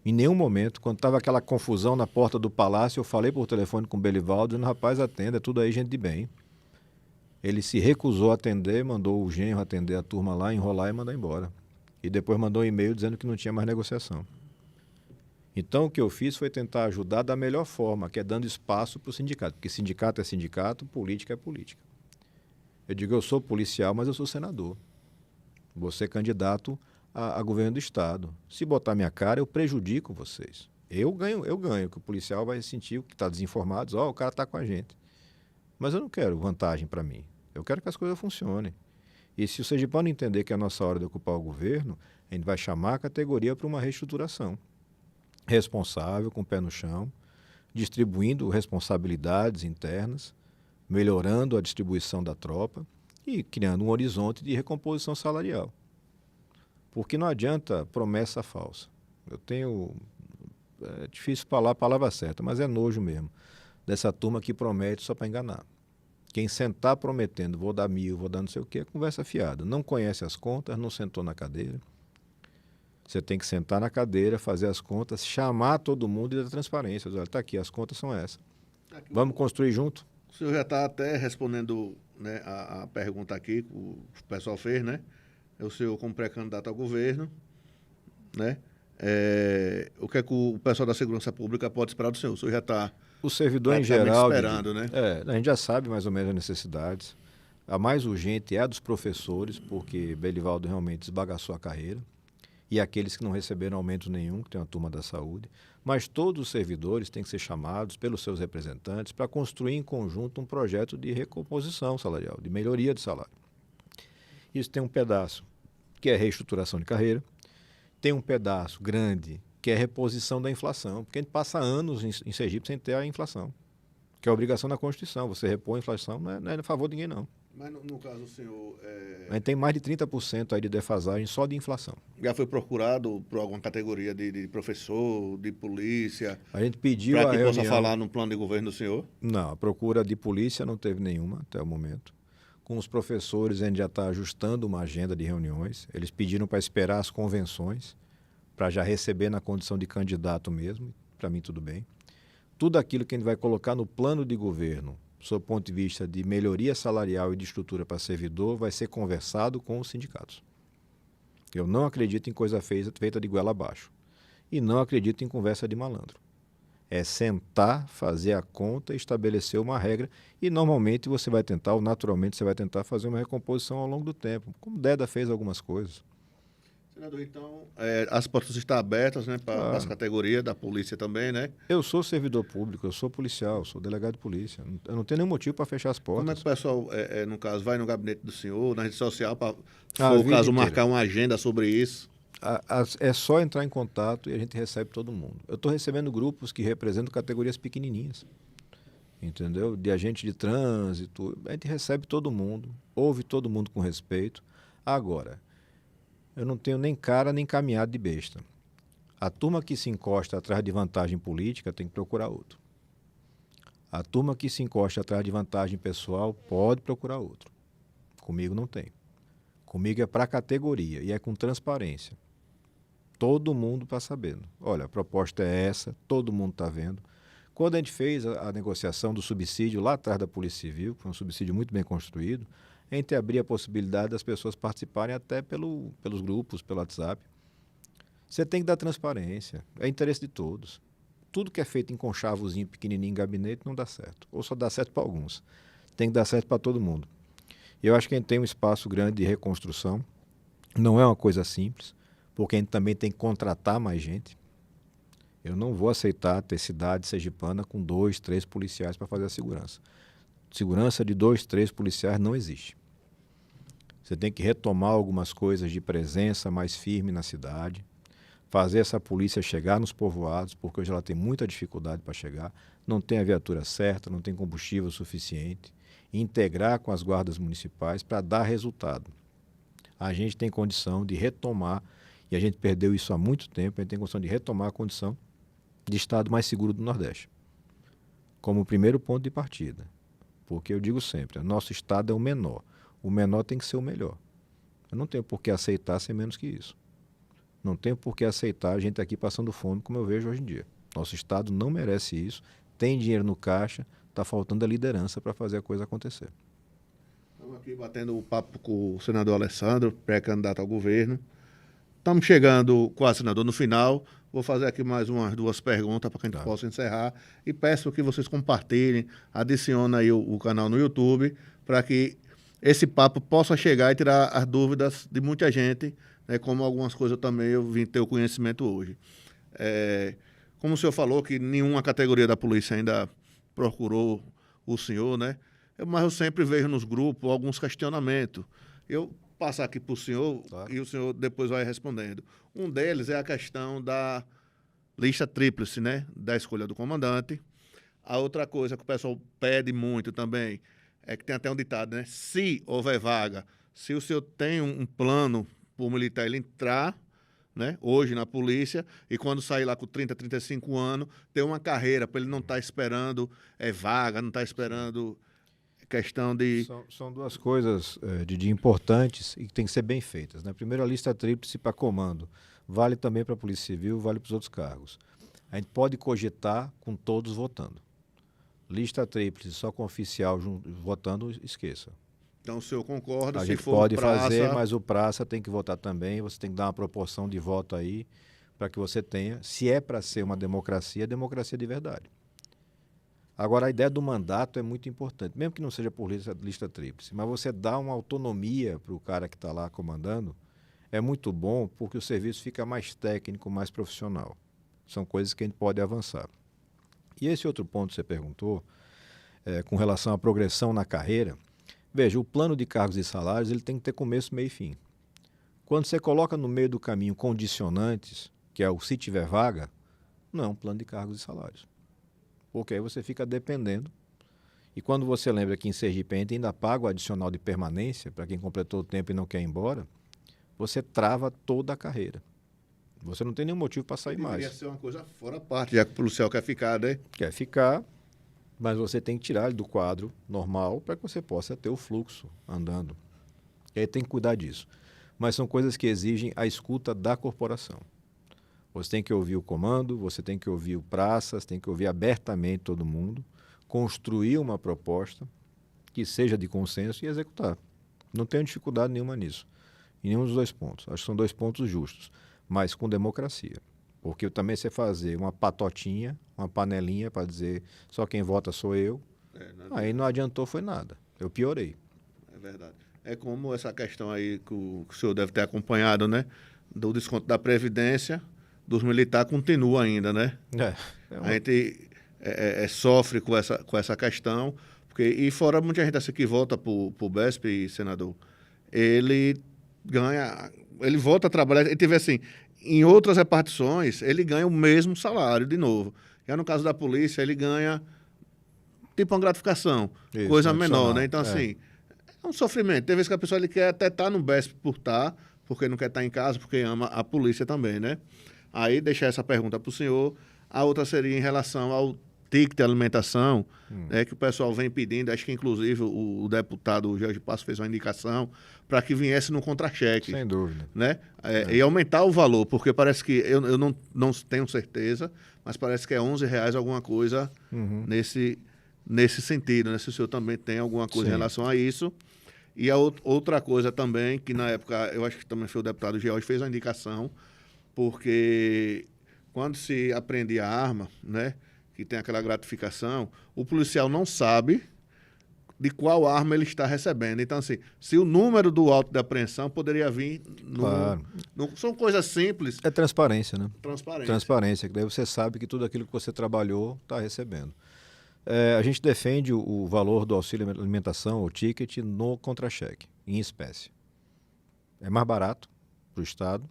Em nenhum momento, quando estava aquela confusão na porta do palácio, eu falei por telefone com o Belivaldo, dizendo, rapaz, atenda, é tudo aí gente de bem. Ele se recusou a atender, mandou o genro atender a turma lá, enrolar e mandar embora. E depois mandou um e-mail dizendo que não tinha mais negociação. Então, o que eu fiz foi tentar ajudar da melhor forma, que é dando espaço para o sindicato. Porque sindicato é sindicato, política é política. Eu digo, eu sou policial, mas eu sou senador. Vou ser candidato a governo do Estado. Se botar minha cara, eu prejudico vocês. Eu ganho, que o policial vai sentir que está desinformado, o cara está com a gente. Mas eu não quero vantagem para mim. Eu quero que as coisas funcionem. E se o sergipano entender que é a nossa hora de ocupar o governo, a gente vai chamar a categoria para uma reestruturação. Responsável, com o pé no chão, distribuindo responsabilidades internas, melhorando a distribuição da tropa e criando um horizonte de recomposição salarial. Porque não adianta promessa falsa. É difícil falar a palavra certa, mas é nojo mesmo, dessa turma que promete só para enganar. Quem sentar prometendo, vou dar 1.000, vou dar não sei o quê, é conversa fiada. Não conhece as contas, não sentou na cadeira. Você tem que sentar na cadeira, fazer as contas, chamar todo mundo e dar transparência. Olha, está aqui, as contas são essas. Vamos construir junto? O senhor já está até respondendo, né, a pergunta aqui que o pessoal fez, né? O senhor como pré-candidato ao governo, né? O que é que o pessoal da segurança pública pode esperar do senhor? O senhor já está... O servidor em geral... esperando, né? A gente já sabe mais ou menos as necessidades. A mais urgente é a dos professores, porque Belivaldo realmente esbagaçou a carreira. E aqueles que não receberam aumento nenhum, que tem uma turma da saúde. Mas todos os servidores têm que ser chamados pelos seus representantes para construir em conjunto um projeto de recomposição salarial, de melhoria de salário. Isso tem um pedaço que é reestruturação de carreira, tem um pedaço grande que é reposição da inflação, porque a gente passa anos em Sergipe sem ter a inflação, que é a obrigação da Constituição. Você repor a inflação não é a favor de ninguém, não. Mas no caso, o senhor... A gente tem mais de 30% aí de defasagem só de inflação. Já foi procurado por alguma categoria de professor, de polícia? A gente pediu para que possa falar no plano de governo do senhor? Não, a procura de polícia não teve nenhuma até o momento. Com os professores, a gente já está ajustando uma agenda de reuniões. Eles pediram para esperar as convenções, para já receber na condição de candidato mesmo. Para mim, tudo bem. Tudo aquilo que a gente vai colocar no plano de governo, sob o ponto de vista de melhoria salarial e de estrutura para servidor, vai ser conversado com os sindicatos. Eu não acredito em coisa feita de goela abaixo. E não acredito em conversa de malandro. É sentar, fazer a conta, estabelecer uma regra e normalmente você vai tentar, ou naturalmente você vai tentar fazer uma recomposição ao longo do tempo, como o DEDA fez algumas coisas. Senador, então, as portas estão abertas, né, para as categorias da polícia também, né? Eu sou servidor público, eu sou policial, sou delegado de polícia. Eu não tenho nenhum motivo para fechar as portas. Como é que o pessoal, no caso, vai no gabinete do senhor, na rede social, para, se A for o vida caso, inteira. marcar uma agenda sobre isso? É só entrar em contato e a gente recebe todo mundo. Eu estou recebendo grupos que representam categorias pequenininhas, entendeu? De agente de trânsito, a gente recebe todo mundo, ouve todo mundo com respeito. Agora, eu não tenho nem cara nem caminhada de besta. A turma que se encosta atrás de vantagem política tem que procurar outro. A turma que se encosta atrás de vantagem pessoal pode procurar outro. Comigo não tem. Comigo é para categoria e é com transparência. Todo mundo está sabendo. Olha, a proposta é essa, todo mundo está vendo. Quando a gente fez a negociação do subsídio lá atrás da Polícia Civil, que foi um subsídio muito bem construído, a gente abria a possibilidade das pessoas participarem até pelos grupos, pelo WhatsApp. Você tem que dar transparência, é interesse de todos. Tudo que é feito em conchavozinho, pequenininho, em gabinete, não dá certo. Ou só dá certo para alguns. Tem que dar certo para todo mundo. E eu acho que a gente tem um espaço grande de reconstrução. Não é uma coisa simples, porque a gente também tem que contratar mais gente. Eu não vou aceitar ter cidade sergipana com 2, 3 policiais para fazer a segurança. Segurança de 2, 3 policiais não existe. Você tem que retomar algumas coisas de presença mais firme na cidade, fazer essa polícia chegar nos povoados, porque hoje ela tem muita dificuldade para chegar, não tem a viatura certa, não tem combustível suficiente, integrar com as guardas municipais para dar resultado. A gente tem condição de retomar, e a gente perdeu isso há muito tempo, a gente tem condição de retomar a condição de estado mais seguro do Nordeste, como primeiro ponto de partida. Porque eu digo sempre, nosso estado é o menor tem que ser o melhor. Eu não tenho por que aceitar ser menos que isso. Não tenho por que aceitar a gente aqui passando fome, como eu vejo hoje em dia. Nosso estado não merece isso, tem dinheiro no caixa, está faltando a liderança para fazer a coisa acontecer. Estamos aqui batendo o papo com o senador Alessandro, pré-candidato ao governo. Estamos chegando quase, senador, no final. Vou fazer aqui mais umas 2 perguntas para que a gente possa encerrar. E peço que vocês compartilhem, adicionem aí o canal no YouTube, para que esse papo possa chegar e tirar as dúvidas de muita gente, né, como algumas coisas também eu vim ter o conhecimento hoje. Como o senhor falou que nenhuma categoria da polícia ainda procurou o senhor, né? Mas eu sempre vejo nos grupos alguns questionamentos. Eu passar aqui para o senhor, claro, e o senhor depois vai respondendo. Um deles é a questão da lista tríplice, né? Da escolha do comandante. A outra coisa que o pessoal pede muito também é que tem até um ditado, né? Se houver vaga, se o senhor tem um plano para o militar ele entrar, né, hoje na polícia, e quando sair lá com 30, 35 anos, ter uma carreira para ele não estar esperando vaga, não estar esperando questão de... São 2 coisas de importantes e que têm que ser bem feitas, né? Primeiro, a lista tríplice para comando. Vale também para a Polícia Civil, vale para os outros cargos. A gente pode cogitar com todos votando. Lista tríplice só com oficial votando, esqueça. Então o senhor concorda? A se gente for pode praça... fazer, mas o praça tem que votar também, você tem que dar uma proporção de voto aí para que você tenha, se é para ser uma democracia de verdade. Agora, a ideia do mandato é muito importante, mesmo que não seja por lista tríplice, mas você dá uma autonomia para o cara que está lá comandando, é muito bom porque o serviço fica mais técnico, mais profissional. São coisas que a gente pode avançar. E esse outro ponto que você perguntou, com relação à progressão na carreira, veja, o plano de cargos e salários ele tem que ter começo, meio e fim. Quando você coloca no meio do caminho condicionantes, que é o se tiver vaga, não é um plano de cargos e salários. Porque aí você fica dependendo. E quando você lembra que em Sergipe a gente ainda paga o adicional de permanência para quem completou o tempo e não quer ir embora, você trava toda a carreira. Você não tem nenhum motivo para sair mais. Deveria ser uma coisa fora a parte, já que o policial quer ficar, né? Quer ficar, Mas você tem que tirar ele do quadro normal para que você possa ter o fluxo andando. E aí tem que cuidar disso. Mas são coisas que exigem a escuta da corporação. Você tem que ouvir o comando, você tem que ouvir o praça, você tem que ouvir abertamente todo mundo, construir uma proposta que seja de consenso e executar. Não tenho dificuldade nenhuma nisso, em nenhum dos dois pontos. Acho que são dois pontos justos, mas com democracia. Porque também você fazer uma patotinha, uma panelinha para dizer só quem vota sou eu, aí não adiantou foi nada. Eu piorei. É verdade. É como essa questão aí que o senhor deve ter acompanhado, né? Do desconto da Previdência, dos militares continua ainda, né? A gente sofre com essa questão, porque, e fora muita gente assim que volta para o BESP, senador, ele ganha, ele volta a trabalhar, ele teve assim, em outras repartições, ele ganha o mesmo salário de novo. Já no caso da polícia, ele ganha tipo uma gratificação, Isso, coisa adicional. menor, né? Então, assim, é um sofrimento. Tem vezes que a pessoa ele quer até estar no BESP por estar, porque não quer estar em casa, porque ama a polícia também, né? Aí, deixar essa pergunta para o senhor. A outra seria em relação ao ticket de alimentação, né, que o pessoal vem pedindo. Acho que, inclusive, o deputado Jorge Passo fez uma indicação para que viesse no contra-cheque. Sem dúvida. Né? E aumentar o valor, porque parece que, eu não tenho certeza, mas parece que é R$ 11 alguma coisa nesse sentido, né? Se o senhor também tem alguma coisa em relação a isso. E a outra coisa também, que na época, eu acho que também foi o deputado George, fez uma indicação, porque quando se apreende a arma, né, que tem aquela gratificação, o policial não sabe de qual arma ele está recebendo. Então, assim, se o número do auto de apreensão poderia vir... Claro. São coisas simples. É transparência, né? Transparência. Que daí você sabe que tudo aquilo que você trabalhou está recebendo. A gente defende o valor do auxílio alimentação, o ticket, no contra-cheque, em espécie. É mais barato para o Estado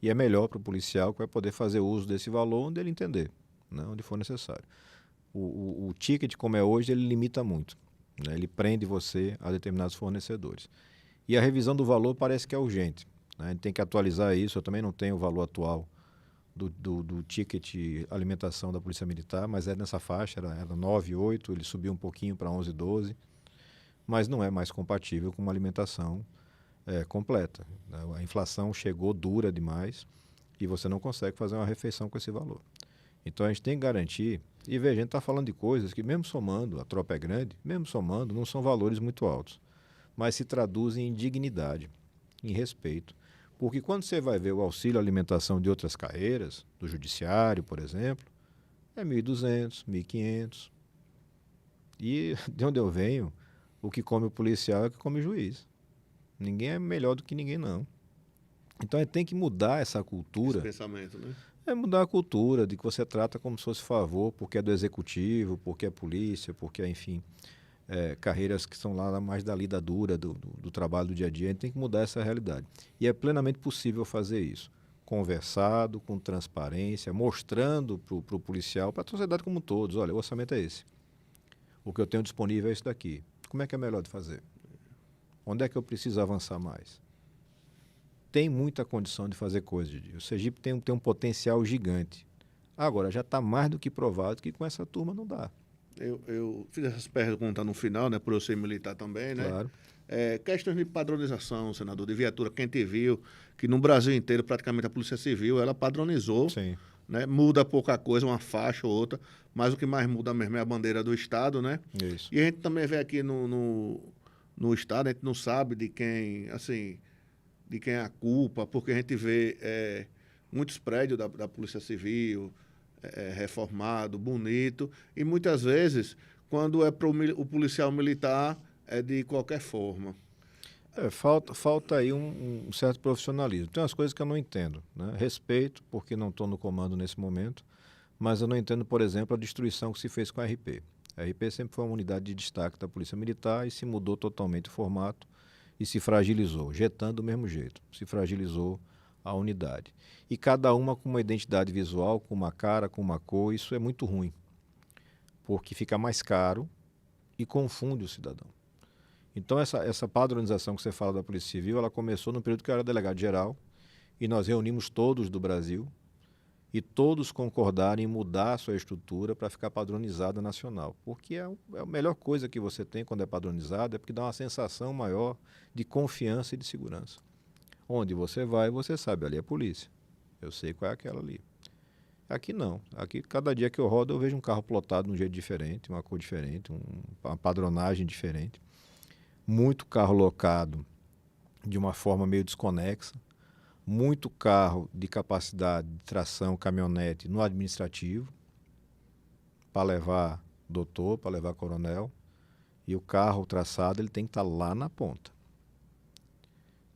e é melhor para o policial, que vai poder fazer uso desse valor onde ele entender, né? Onde for necessário. O ticket, como é hoje, ele limita muito, né? Ele prende você a determinados fornecedores. E a revisão do valor parece que é urgente, né? A gente tem que atualizar isso. Eu também não tenho o valor atual do ticket alimentação da Polícia Militar, mas é nessa faixa, era 9, 8, ele subiu um pouquinho para 11, 12, mas não é mais compatível com uma alimentação completa. A inflação chegou dura demais e você não consegue fazer uma refeição com esse valor. Então a gente tem que garantir, e veja, a gente está falando de coisas que mesmo somando, a tropa é grande, mesmo somando, não são valores muito altos, mas se traduzem em dignidade, em respeito. Porque quando você vai ver o auxílio alimentação de outras carreiras, do judiciário, por exemplo, é 1.200, 1.500. E de onde eu venho, o que come o policial é o que come o juiz. Ninguém é melhor do que ninguém, não. Então a gente tem que mudar essa cultura. Esse pensamento, né? É mudar a cultura de que você trata como se fosse favor, porque é do executivo, porque é polícia, porque é, enfim, carreiras que são lá mais da lida dura do trabalho do dia a dia. A gente tem que mudar essa realidade. E é plenamente possível fazer isso. Conversado, com transparência, mostrando para o policial, para a sociedade como todos, olha, o orçamento é esse. O que eu tenho disponível é isso daqui. Como é que é melhor de fazer? Onde é que eu preciso avançar mais? Tem muita condição de fazer coisa, Didi. O Sergipe tem um potencial gigante. Agora, já está mais do que provado que com essa turma não dá. Eu fiz essas perguntas no final, né, por eu ser militar também, né? Claro. Questões de padronização, senador, de viatura, quem te viu, que no Brasil inteiro, praticamente, a Polícia Civil, ela padronizou, Sim. Né? Muda pouca coisa, uma faixa ou outra, mas o que mais muda mesmo é a bandeira do Estado, né? Isso. E a gente também vê aqui no Estado, a gente não sabe de quem, assim, de quem é a culpa, porque a gente vê muitos prédios da Polícia Civil, reformado, bonito, e muitas vezes, quando é para o policial militar, é de qualquer forma. Falta aí um certo profissionalismo. Tem umas coisas que eu não entendo, né? Respeito, porque não estou no comando nesse momento, mas eu não entendo, por exemplo, a destruição que se fez com a RP. A RP sempre foi uma unidade de destaque da Polícia Militar e se mudou totalmente o formato e se fragilizou, jetando do mesmo jeito. Se fragilizou a unidade. E cada uma com uma identidade visual, com uma cara, com uma cor, isso é muito ruim, porque fica mais caro e confunde o cidadão. Então, essa padronização que você fala da Polícia Civil, ela começou no período que eu era delegado-geral e nós reunimos todos do Brasil e todos concordarem em mudar a sua estrutura para ficar padronizada nacional. Porque é a melhor coisa que você tem quando é padronizado, é porque dá uma sensação maior de confiança e de segurança. Onde você vai, você sabe, ali é polícia. Eu sei qual é aquela ali. Aqui não. Aqui, cada dia que eu rodo, eu vejo um carro plotado de um jeito diferente, uma cor diferente, uma padronagem diferente. Muito carro locado de uma forma meio desconexa. Muito carro de capacidade de tração, caminhonete no administrativo, para levar doutor, para levar coronel. E o carro traçado ele tem que estar lá na ponta.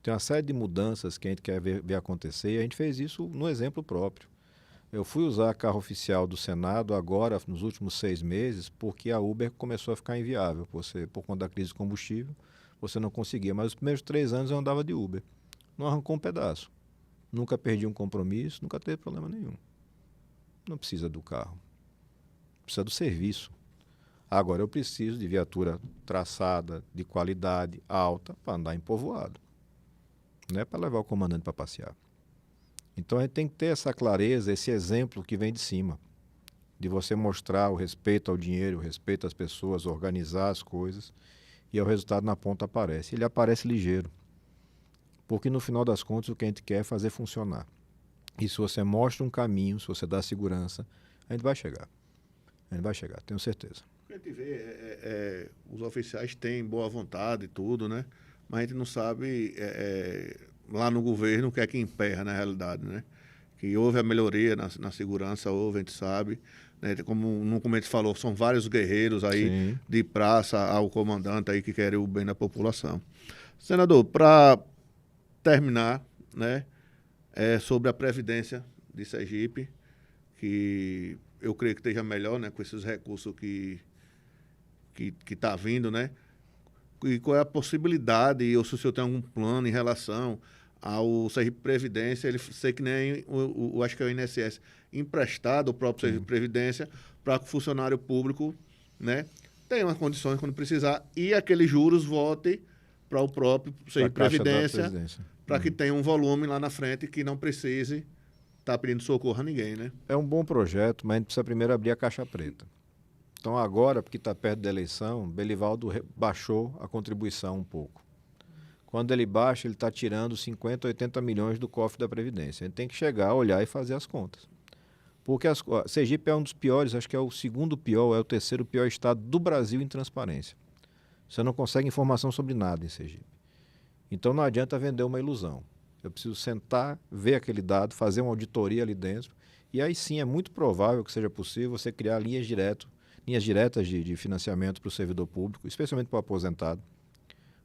Tem uma série de mudanças que a gente quer ver acontecer, e a gente fez isso no exemplo próprio. Eu fui usar carro oficial do Senado agora, nos últimos 6 meses, porque a Uber começou a ficar inviável. Por conta da crise de combustível, você não conseguia. Mas os primeiros 3 anos eu andava de Uber. Não arrancou um pedaço. Nunca perdi um compromisso, nunca teve problema nenhum. Não precisa do carro. Precisa do serviço. Agora eu preciso de viatura traçada, de qualidade, alta, para andar em povoado. Não é para levar o comandante para passear. Então a gente tem que ter essa clareza, esse exemplo que vem de cima. De você mostrar o respeito ao dinheiro, o respeito às pessoas, organizar as coisas, e o resultado na ponta aparece. Ele aparece ligeiro. Porque no final das contas o que a gente quer é fazer funcionar. E se você mostra um caminho, se você dá segurança, a gente vai chegar. A gente vai chegar, tenho certeza. A gente vê, os oficiais têm boa vontade e tudo, né? Mas a gente não sabe lá no governo o que é que emperra na realidade, né? Que houve a melhoria na segurança, houve, a gente sabe. Né? Como no começo falou, são vários guerreiros aí, sim, de praça ao comandante aí que querem o bem da população. Senador, para terminar, né, sobre a Previdência de Sergipe, que eu creio que esteja melhor, né, com esses recursos que está vindo, né? E qual é a possibilidade, ou se o senhor tem algum plano em relação ao Sergipe Previdência, ele sei que nem acho que é o INSS, emprestado o próprio Sergipe Previdência para que o funcionário público, né, tenha umas condições quando precisar e aqueles juros volte para o próprio Sergipe Previdência, para que tenha um volume lá na frente que não precise estar pedindo socorro a ninguém, né? É um bom projeto, mas a gente precisa primeiro abrir a caixa preta. Então agora, porque está perto da eleição, Belivaldo baixou a contribuição um pouco. Quando ele baixa, ele está tirando 50, 80 milhões do cofre da Previdência. A gente tem que chegar, olhar e fazer as contas. Porque Sergipe é um dos piores, acho que é o segundo pior, é o terceiro pior estado do Brasil em transparência. Você não consegue informação sobre nada em Sergipe. Então não adianta vender uma ilusão. Eu preciso sentar, ver aquele dado, fazer uma auditoria ali dentro, e aí sim é muito provável que seja possível você criar linhas diretas de financiamento para o servidor público, especialmente para o aposentado,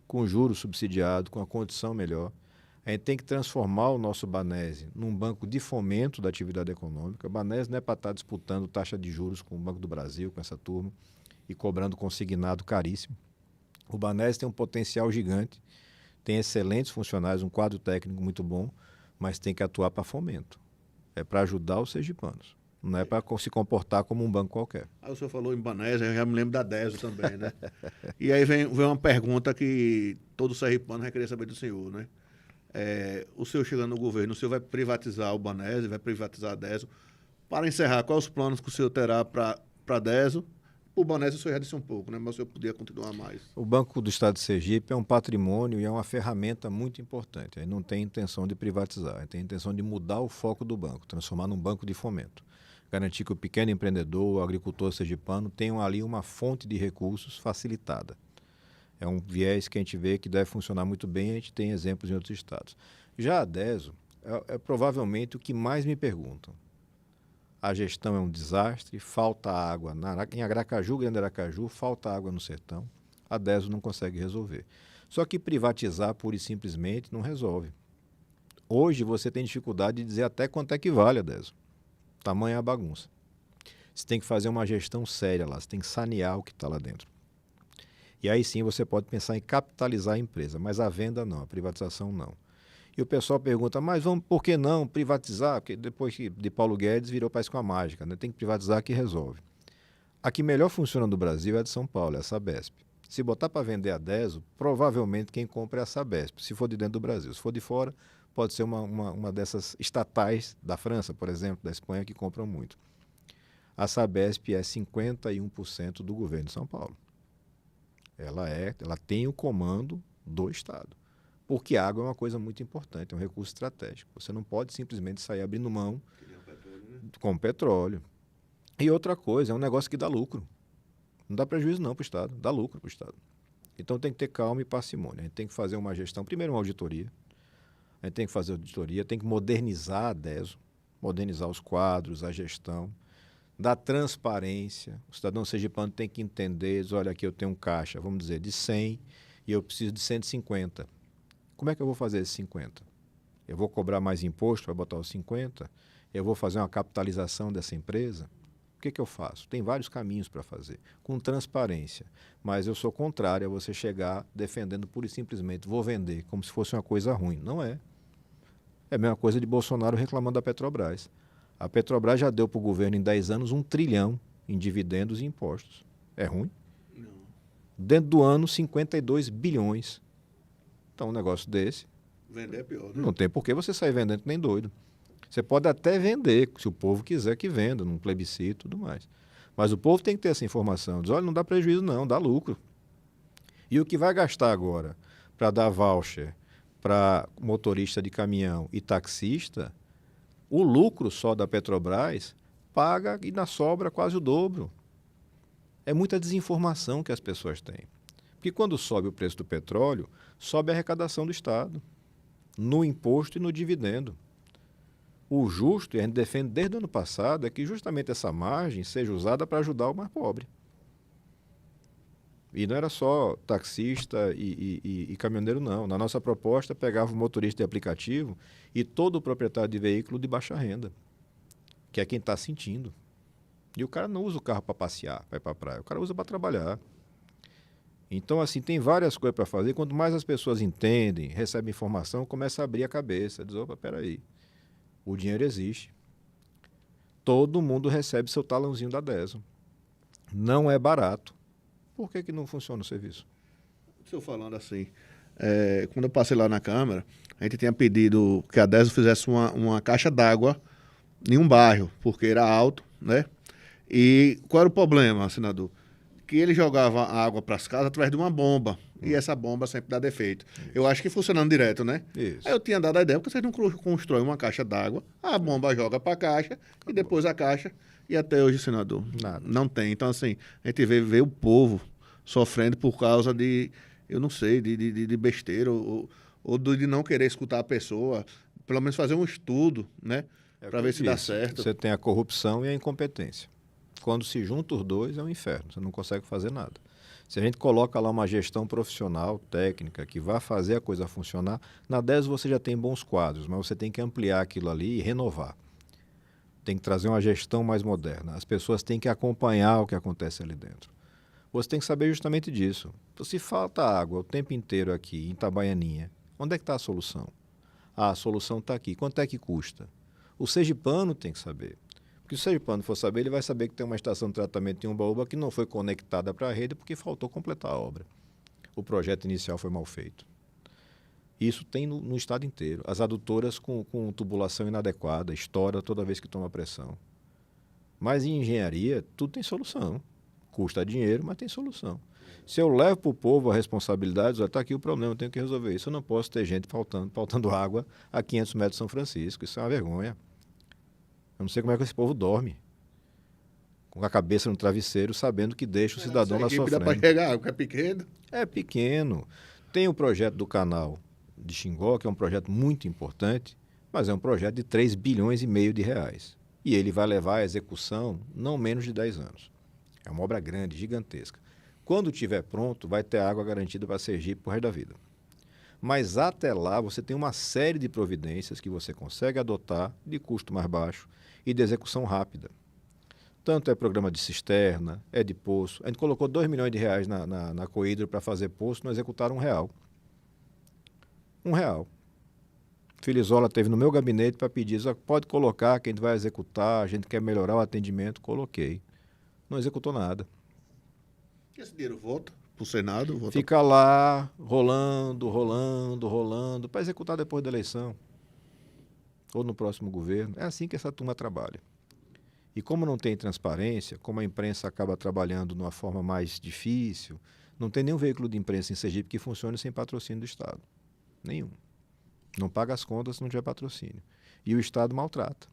com juros subsidiados, com a condição melhor. A gente tem que transformar o nosso Banese num banco de fomento da atividade econômica. O Banese não é para estar disputando taxa de juros com o Banco do Brasil, com essa turma, e cobrando consignado caríssimo. O Banese tem um potencial gigante, tem excelentes funcionários, um quadro técnico muito bom, mas tem que atuar para fomento. É para ajudar os sergipanos. Não é para se comportar como um banco qualquer. Aí o senhor falou em Banese, eu já me lembro da Deso também, né? E aí vem uma pergunta que todo sergipano vai querer saber do senhor, né? O senhor chegando no governo, o senhor vai privatizar o Banese, vai privatizar a Deso. Para encerrar, quais os planos que o senhor terá para a Deso? O Banese o senhor já disse um pouco, né? Mas o senhor podia continuar mais. O Banco do Estado de Sergipe é um patrimônio e é uma ferramenta muito importante. Ele não tem intenção de privatizar, ele tem intenção de mudar o foco do banco, transformar num banco de fomento. Garantir que o pequeno empreendedor, o agricultor sergipano tenham ali uma fonte de recursos facilitada. É um viés que a gente vê que deve funcionar muito bem, a gente tem exemplos em outros estados. Já a Deso é provavelmente o que mais me perguntam. A gestão é um desastre, falta água em Aracaju, Grande Aracaju, falta água no sertão. A Deso não consegue resolver. Só que privatizar pura e simplesmente não resolve. Hoje você tem dificuldade de dizer até quanto é que vale a Deso. Tamanha a bagunça. Você tem que fazer uma gestão séria lá, você tem que sanear o que está lá dentro. E aí sim você pode pensar em capitalizar a empresa, mas a venda não, a privatização não. E o pessoal pergunta, mas por que não privatizar? Porque depois de Paulo Guedes virou parece com a mágica, né? Tem que privatizar que resolve. A que melhor funciona no Brasil é a de São Paulo, é a Sabesp. Se botar para vender a Deso, provavelmente quem compra é a Sabesp, se for de dentro do Brasil. Se for de fora, pode ser uma dessas estatais da França, por exemplo, da Espanha, que compram muito. A Sabesp é 51% do governo de São Paulo. Ela tem o comando do Estado. Porque a água é uma coisa muito importante, é um recurso estratégico. Você não pode simplesmente sair abrindo mão com petróleo. E outra coisa, é um negócio que dá lucro. Não dá prejuízo não para o Estado, dá lucro para o Estado. Então tem que ter calma e parcimônia. A gente tem que fazer uma gestão, primeiro uma auditoria. A gente tem que fazer auditoria, tem que modernizar a DESO, modernizar os quadros, a gestão, dar transparência. O cidadão sergipano tem que entender, diz, olha, aqui eu tenho um caixa, vamos dizer, de 100 e eu preciso de 150. Como é que eu vou fazer esses 50? Eu vou cobrar mais imposto para botar os 50? Eu vou fazer uma capitalização dessa empresa? O que eu faço? Tem vários caminhos para fazer, com transparência. Mas eu sou contrário a você chegar defendendo pura e simplesmente, vou vender, como se fosse uma coisa ruim. Não é. É a mesma coisa de Bolsonaro reclamando da Petrobras. A Petrobras já deu para o governo em 10 anos 1 trilhão em dividendos e impostos. É ruim? Não. Dentro do ano, 52 bilhões. Então, um negócio desse... Vender é pior, né? Não tem por que você sair vendendo que nem doido. Você pode até vender, se o povo quiser que venda, num plebiscito e tudo mais. Mas o povo tem que ter essa informação. Diz, olha, não dá prejuízo não, dá lucro. E o que vai gastar agora para dar voucher para motorista de caminhão e taxista, o lucro só da Petrobras paga e na sobra quase o dobro. É muita desinformação que as pessoas têm. Porque quando sobe o preço do petróleo, sobe a arrecadação do Estado, no imposto e no dividendo. O justo, e a gente defende desde o ano passado, é que justamente essa margem seja usada para ajudar o mais pobre. E não era só taxista e caminhoneiro, não. Na nossa proposta, pegava o motorista de aplicativo e todo o proprietário de veículo de baixa renda, que é quem está sentindo. E o cara não usa o carro para passear, para ir para a praia. O cara usa para trabalhar. Então, assim, tem várias coisas para fazer. Quanto mais as pessoas entendem, recebem informação, começa a abrir a cabeça. Diz, opa, peraí. O dinheiro existe. Todo mundo recebe seu talãozinho da DESO. Não é barato. Por que não funciona o serviço? O senhor falando assim, quando eu passei lá na Câmara, a gente tinha pedido que a DESO fizesse uma caixa d'água em um bairro, porque era alto, né? E qual era o problema, senador? Que ele jogava água para as casas através de uma bomba. E essa bomba sempre dá defeito. Isso. Eu acho que funcionando direto, né? Isso. Aí eu tinha dado a ideia, porque vocês não constroem uma caixa d'água, a bomba joga para a caixa. Acabou. E depois a caixa. E até hoje, senador, nada. Não tem. Então, assim, a gente vê o povo sofrendo por causa de, eu não sei, de besteira ou de não querer escutar a pessoa. Pelo menos fazer um estudo, né? Para ver se dá certo. Você tem a corrupção e a incompetência. Quando se juntam os dois, é um inferno. Você não consegue fazer nada. Se a gente coloca lá uma gestão profissional, técnica, que vai fazer a coisa funcionar, na DESO você já tem bons quadros, mas você tem que ampliar aquilo ali e renovar. Tem que trazer uma gestão mais moderna. As pessoas têm que acompanhar o que acontece ali dentro. Você tem que saber justamente disso. Se falta água o tempo inteiro aqui, em Itabaianinha, onde é que está a solução? A solução está aqui. Quanto é que custa? O sergipano tem que saber. Porque se o sergipano for saber, ele vai saber que tem uma estação de tratamento em Umbaúba que não foi conectada para a rede porque faltou completar a obra. O projeto inicial foi mal feito. Isso tem no estado inteiro. As adutoras com tubulação inadequada, estoura toda vez que toma pressão. Mas em engenharia, tudo tem solução. Custa dinheiro, mas tem solução. Se eu levo para o povo a responsabilidade, está aqui o problema, eu tenho que resolver isso. Eu não posso ter gente faltando água a 500 metros de São Francisco. Isso é uma vergonha. Eu não sei como é que esse povo dorme. Com a cabeça no travesseiro, sabendo que deixa o cidadão lá sofrendo. Dá para pegar água, é pequeno? É pequeno. Tem o projeto do canal de Xingó, que é um projeto muito importante, mas é um projeto de 3 bilhões e meio de reais. E ele vai levar à execução não menos de 10 anos. É uma obra grande, gigantesca. Quando estiver pronto, vai ter água garantida para Sergipe por resto da vida. Mas até lá, você tem uma série de providências que você consegue adotar de custo mais baixo e de execução rápida. Tanto é programa de cisterna, é de poço. A gente colocou 2 milhões de reais na Cohidro para fazer poço, não executaram R$1. R$1. Filizola teve no meu gabinete para pedir, pode colocar que a gente vai executar, a gente quer melhorar o atendimento. Coloquei. Não executou nada. Esse dinheiro volta? para o Senado? Fica lá, rolando, para executar depois da eleição. Ou no próximo governo. É assim que essa turma trabalha. E como não tem transparência, como a imprensa acaba trabalhando de uma forma mais difícil, não tem nenhum veículo de imprensa em Sergipe que funcione sem patrocínio do Estado. Nenhum. Não paga as contas se não tiver patrocínio. E o Estado maltrata.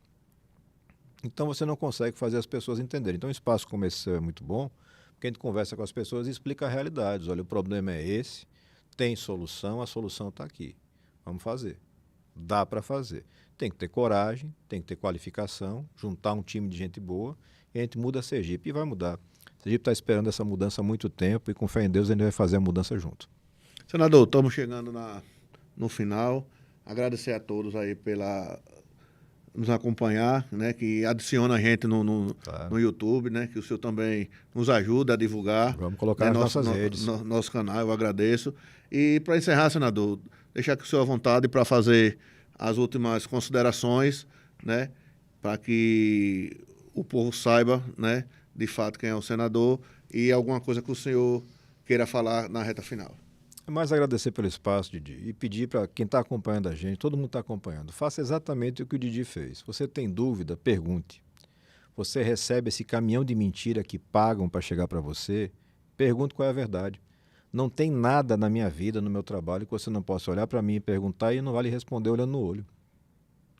Então você não consegue fazer as pessoas entenderem. Então um espaço como esse é muito bom, porque a gente conversa com as pessoas e explica a realidade. Olha, o problema é esse, tem solução, a solução está aqui. Vamos fazer. Dá para fazer. Tem que ter coragem, tem que ter qualificação, juntar um time de gente boa e a gente muda a Sergipe. E vai mudar. Sergipe está esperando essa mudança há muito tempo e com fé em Deus a gente vai fazer a mudança junto. Senador, estamos chegando no final. Agradecer a todos aí pela nos acompanhar, né, que adiciona a gente no YouTube, né, que o senhor também nos ajuda a divulgar. Vamos colocar nas nossas redes. Nosso canal, eu agradeço. E para encerrar, senador, deixar com o senhor à vontade para fazer as últimas considerações, né, para que o povo saiba, né, de fato quem é o senador e alguma coisa que o senhor queira falar na reta final. É mais agradecer pelo espaço, Didi, e pedir para quem está acompanhando a gente, todo mundo está acompanhando, faça exatamente o que o Didi fez. Você tem dúvida? Pergunte. Você recebe esse caminhão de mentira que pagam para chegar para você? Pergunte qual é a verdade. Não tem nada na minha vida, no meu trabalho, que você não possa olhar para mim e perguntar e não vale responder olhando no olho.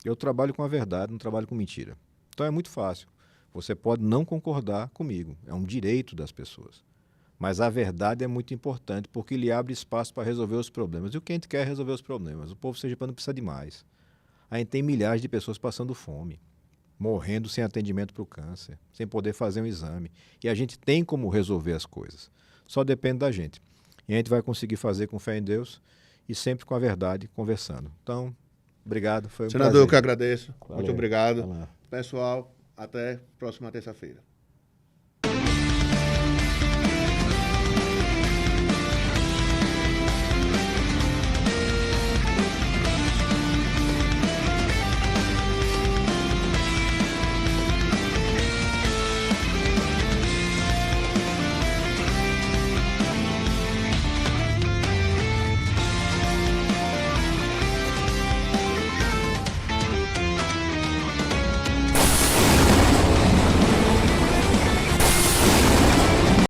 Eu trabalho com a verdade, não trabalho com mentira. Então é muito fácil. Você pode não concordar comigo, é um direito das pessoas. Mas a verdade é muito importante, porque lhe abre espaço para resolver os problemas. E o que a gente quer é resolver os problemas. O povo sergipano precisa de mais. A gente tem milhares de pessoas passando fome, morrendo sem atendimento para o câncer, sem poder fazer um exame. E a gente tem como resolver as coisas. Só depende da gente. E a gente vai conseguir fazer com fé em Deus e sempre com a verdade, conversando. Então, obrigado. Foi um Senador, prazer. eu que agradeço. Valeu. Muito obrigado. Pessoal, até próxima terça-feira.